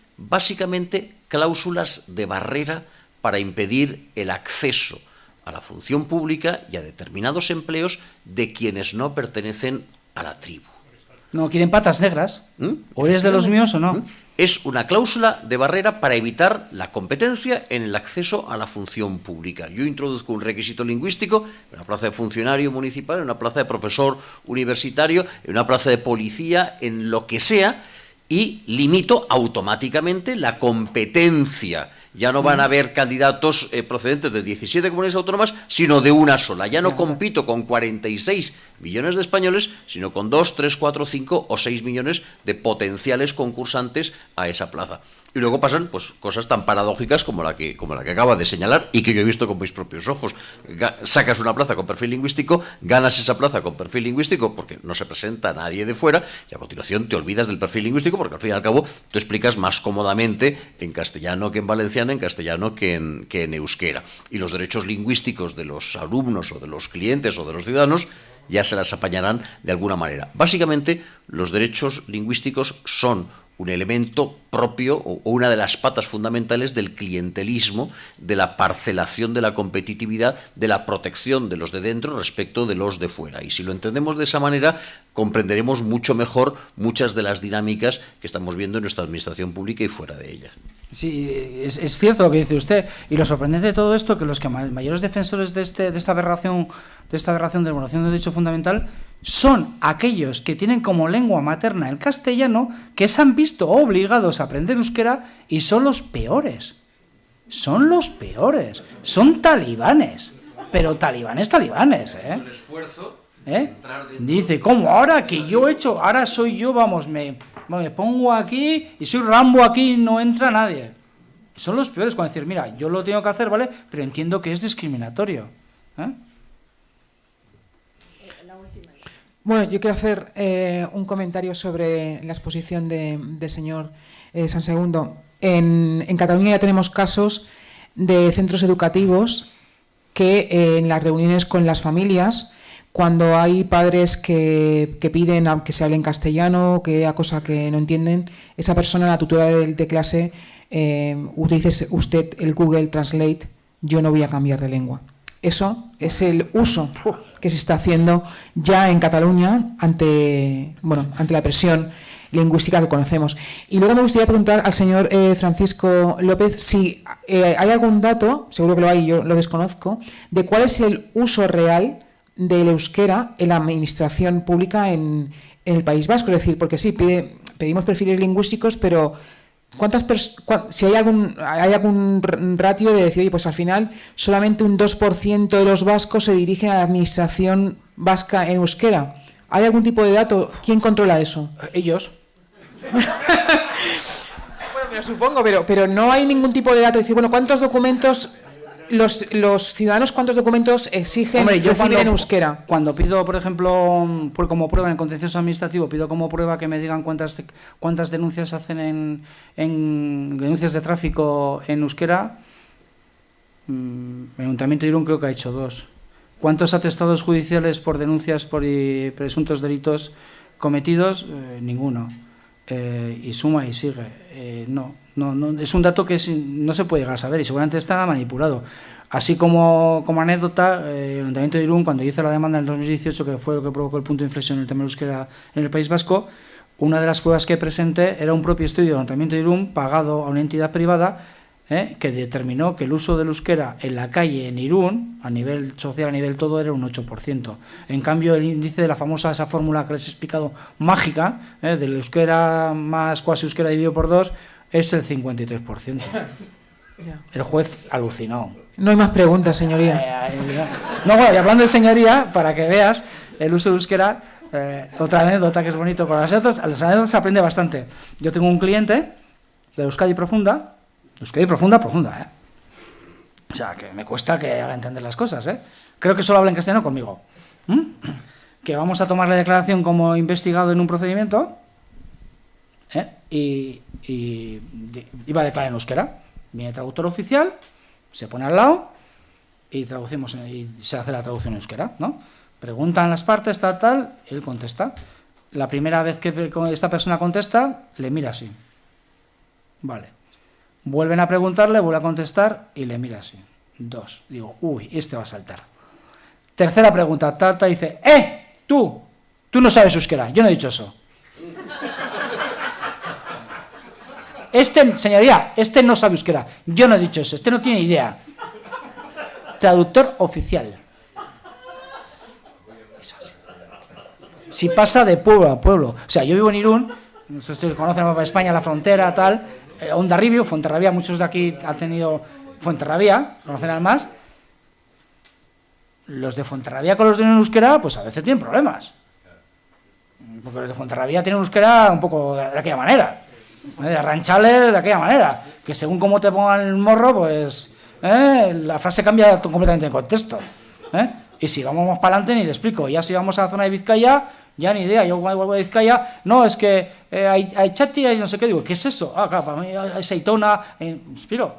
cláusulas de barrera para impedir el acceso a la función pública y a determinados empleos de quienes no pertenecen a la tribu. No, quieren patas negras. ¿O eres de los míos o no? Es una cláusula de barrera para evitar la competencia en el acceso a la función pública. Yo introduzco un requisito lingüístico en una plaza de funcionario municipal, en una plaza de profesor universitario, en una plaza de policía, en lo que sea, y limito automáticamente la competencia. Ya no van a haber candidatos procedentes de 17 comunidades autónomas, sino de una sola. Ya no compito con 46 millones de españoles, sino con 2, 3, 4, 5 o 6 millones de potenciales concursantes a esa plaza. Y luego pasan pues cosas tan paradójicas como la que acaba de señalar y que yo he visto con mis propios ojos. Sacas una plaza con perfil lingüístico, ganas esa plaza con perfil lingüístico porque no se presenta nadie de fuera y a continuación te olvidas del perfil lingüístico porque al fin y al cabo tú explicas más cómodamente en castellano que en valenciano, en castellano que en euskera. Y los derechos lingüísticos de los alumnos o de los clientes o de los ciudadanos ya se las apañarán de alguna manera. Básicamente, los derechos lingüísticos son un elemento propio o una de las patas fundamentales del clientelismo, de la parcelación de la competitividad, de la protección de los de dentro respecto de los de fuera. Y si lo entendemos de esa manera, comprenderemos mucho mejor muchas de las dinámicas que estamos viendo en nuestra administración pública y fuera de ella. Sí, es cierto lo que dice usted, y lo sorprendente de todo esto que los que mayores defensores de esta aberración de vulneración del derecho fundamental son aquellos que tienen como lengua materna el castellano, que se han visto obligados a aprender euskera y son los peores. Son los peores. Son talibanes, pero talibanes, ¿eh? Dice, ¿cómo? Ahora que yo he hecho, ahora soy yo, vamos, me pongo aquí y soy Rambo aquí y no entra nadie. Son los peores cuando decir, mira, yo lo tengo que hacer, ¿vale? Pero entiendo que es discriminatorio. Bueno, yo quiero hacer un comentario sobre la exposición del señor San Segundo. En Cataluña ya tenemos casos de centros educativos que en las reuniones con las familias, cuando hay padres que piden que se hable en castellano, que haya cosa que no entienden, esa persona, la tutora de clase, utilice usted el Google Translate, yo no voy a cambiar de lengua. Eso es el uso que se está haciendo ya en Cataluña ante la presión lingüística que conocemos. Y luego me gustaría preguntar al señor Francisco López si hay algún dato, seguro que lo hay, yo lo desconozco, de cuál es el uso real del euskera en la administración pública en el País Vasco. Es decir, porque sí, pedimos perfiles lingüísticos, pero si hay algún ratio de decir, oye, pues al final solamente un 2% de los vascos se dirigen a la administración vasca en euskera. ¿Hay algún tipo de dato? ¿Quién controla eso? Ellos. Bueno, me lo supongo, pero no hay ningún tipo de dato. Es decir, bueno, ¿cuántos documentos los ciudadanos, cuántos documentos exigen recibir en euskera? Cuando pido, por ejemplo, como prueba en el contencioso administrativo, pido como prueba que me digan cuántas denuncias hacen en denuncias de tráfico en euskera. El Ayuntamiento de Irún creo que ha hecho 2. ¿Cuántos atestados judiciales por denuncias por presuntos delitos cometidos? Ninguno. Y suma y sigue. No, es un dato que no se puede llegar a saber y seguramente está manipulado. Así como anécdota, el Ayuntamiento de Irún, cuando hizo la demanda en el 2018, que fue lo que provocó el punto de inflexión en el tema del euskera en el País Vasco, una de las pruebas que presenté era un propio estudio del Ayuntamiento de Irún pagado a una entidad privada que determinó que el uso del euskera en la calle en Irún, a nivel social, a nivel todo, era un 8%. En cambio, el índice de la famosa, esa fórmula que les he explicado, mágica, del euskera más cuasi euskera dividido por 2, es el 53%. El juez alucinó. No hay más preguntas, señoría. No, bueno, y hablando de señoría, para que veas el uso de euskera, otra anécdota que es bonito, con las anécdotas se aprende bastante. Yo tengo un cliente de Euskadi profunda, O sea, que me cuesta que haga entender las cosas, Creo que solo habla en castellano conmigo. Que vamos a tomar la declaración como investigado en un procedimiento, y iba a declarar en euskera. Viene el traductor oficial, se pone al lado y traducimos, y se hace la traducción en euskera, ¿no? Preguntan las partes, tal, él contesta. La primera vez que esta persona contesta, le mira así. Vale. Vuelven a preguntarle, vuelve a contestar y le mira así. 2. Digo, uy, este va a saltar. Tercera pregunta, dice, tú no sabes euskera, yo no he dicho eso. Señoría, no sabe euskera, yo no he dicho eso, no tiene idea. Traductor oficial. Es así. Si pasa de pueblo a pueblo. O sea, yo vivo en Irún, ustedes conocen el mapa de España, la frontera, tal, Hondarribio, Fuenterrabía, muchos de aquí han tenido Fuenterrabía, conocerán más. Los de Fuenterrabía con los de euskera, pues a veces tienen problemas. Porque los de Fuenterrabía tienen euskera un poco de aquella manera. Arranchales de aquella manera, que según cómo te pongan el morro, pues la frase cambia completamente de contexto. Y si vamos más para adelante, ni le explico. Ya si vamos a la zona de Vizcaya, ya ni idea. Yo cuando vuelvo a Vizcaya, no, es que hay chati, hay no sé qué. Digo, ¿qué es eso? Ah, claro, para mí hay aceitona. Inspiro.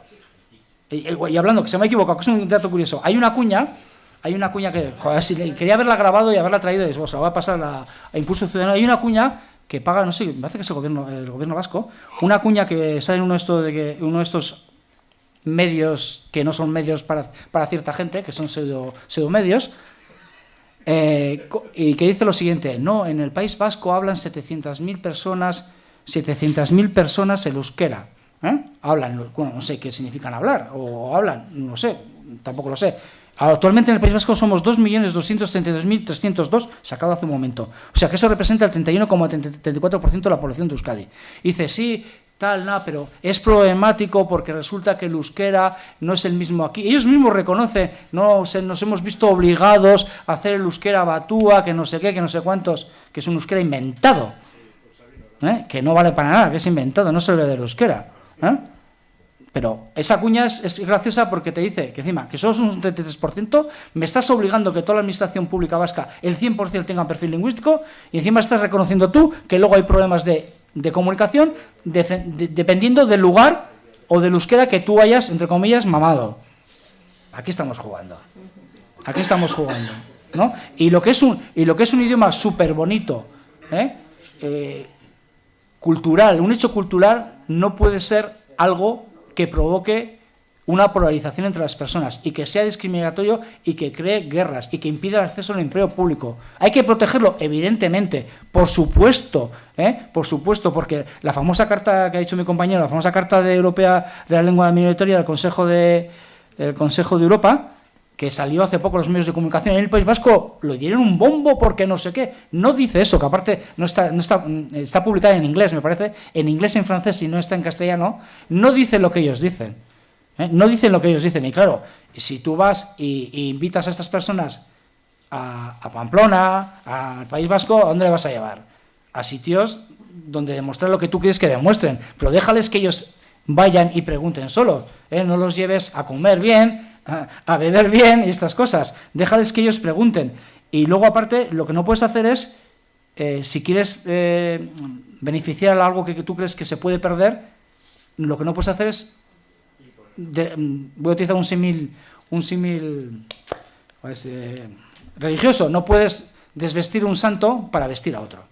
Y hablando, que se me ha equivocado, que es un dato curioso. Hay una cuña que, joder, si quería haberla grabado y haberla traído, y se va a pasar a Impulso Ciudadano. Hay una cuña que paga, no sé, me parece que es el gobierno vasco, una cuña que sale en uno de estos medios que no son medios para cierta gente, que son pseudomedios, y que dice lo siguiente: no, en el País Vasco hablan 700.000 personas el euskera. Hablan, bueno, no sé qué significan hablar, o hablan, no sé, tampoco lo sé. Actualmente en el País Vasco somos 2.232.302, sacado hace un momento. O sea que eso representa el 31,34% de la población de Euskadi. Y dice, sí, tal, nada, pero es problemático porque resulta que el euskera no es el mismo aquí. Ellos mismos reconocen, nos hemos visto obligados a hacer el euskera batúa, que no sé qué, que no sé cuántos, que es un euskera inventado, que no vale para nada, que es inventado, no se ve del euskera. Pero esa cuña es graciosa porque te dice que encima que solo es un 33%, me estás obligando a que toda la administración pública vasca, el 100% tenga perfil lingüístico, y encima estás reconociendo tú que luego hay problemas de comunicación dependiendo del lugar o del euskera que tú hayas, entre comillas, mamado. Aquí estamos jugando. ¿No? Y lo que es un idioma súper bonito, cultural, un hecho cultural, no puede ser algo que provoque una polarización entre las personas y que sea discriminatorio y que cree guerras y que impida el acceso al empleo público. Hay que protegerlo, evidentemente, por supuesto, porque la famosa carta que ha dicho mi compañero, la famosa Carta Europea de la Lengua Minoritaria del Consejo de Europa, que salió hace poco en los medios de comunicación en el País Vasco, lo dieron un bombo porque no sé qué. No dice eso, que aparte está publicada en inglés, me parece, en inglés y en francés, y no está en castellano. No dice lo que ellos dicen. No dicen lo que ellos dicen. Y claro, si tú vas y invitas a estas personas a Pamplona, al País Vasco, ¿a dónde le vas a llevar? A sitios donde demostrar lo que tú quieres que demuestren. Pero déjales que ellos vayan y pregunten solos. No los lleves a comer bien, a beber bien y estas cosas. Déjales que ellos pregunten. Y luego, aparte, lo que no puedes hacer es, si quieres beneficiar a algo que tú crees que se puede perder, lo que no puedes hacer es, voy a utilizar un símil religioso. No puedes desvestir un santo para vestir a otro.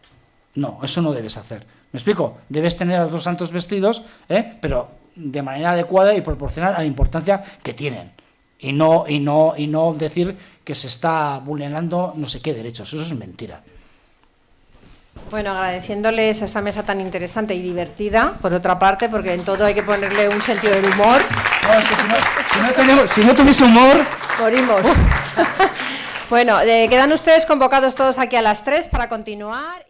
No, eso no debes hacer. ¿Me explico? Debes tener a los dos santos vestidos, pero de manera adecuada y proporcional a la importancia que tienen. Y no decir que se está vulnerando no sé qué derechos. Eso es mentira. Bueno, agradeciéndoles a esta mesa tan interesante y divertida, por otra parte, porque en todo hay que ponerle un sentido del humor. No, es que si no tuviese humor... Morimos. Bueno, quedan ustedes convocados todos aquí a las 3 para continuar.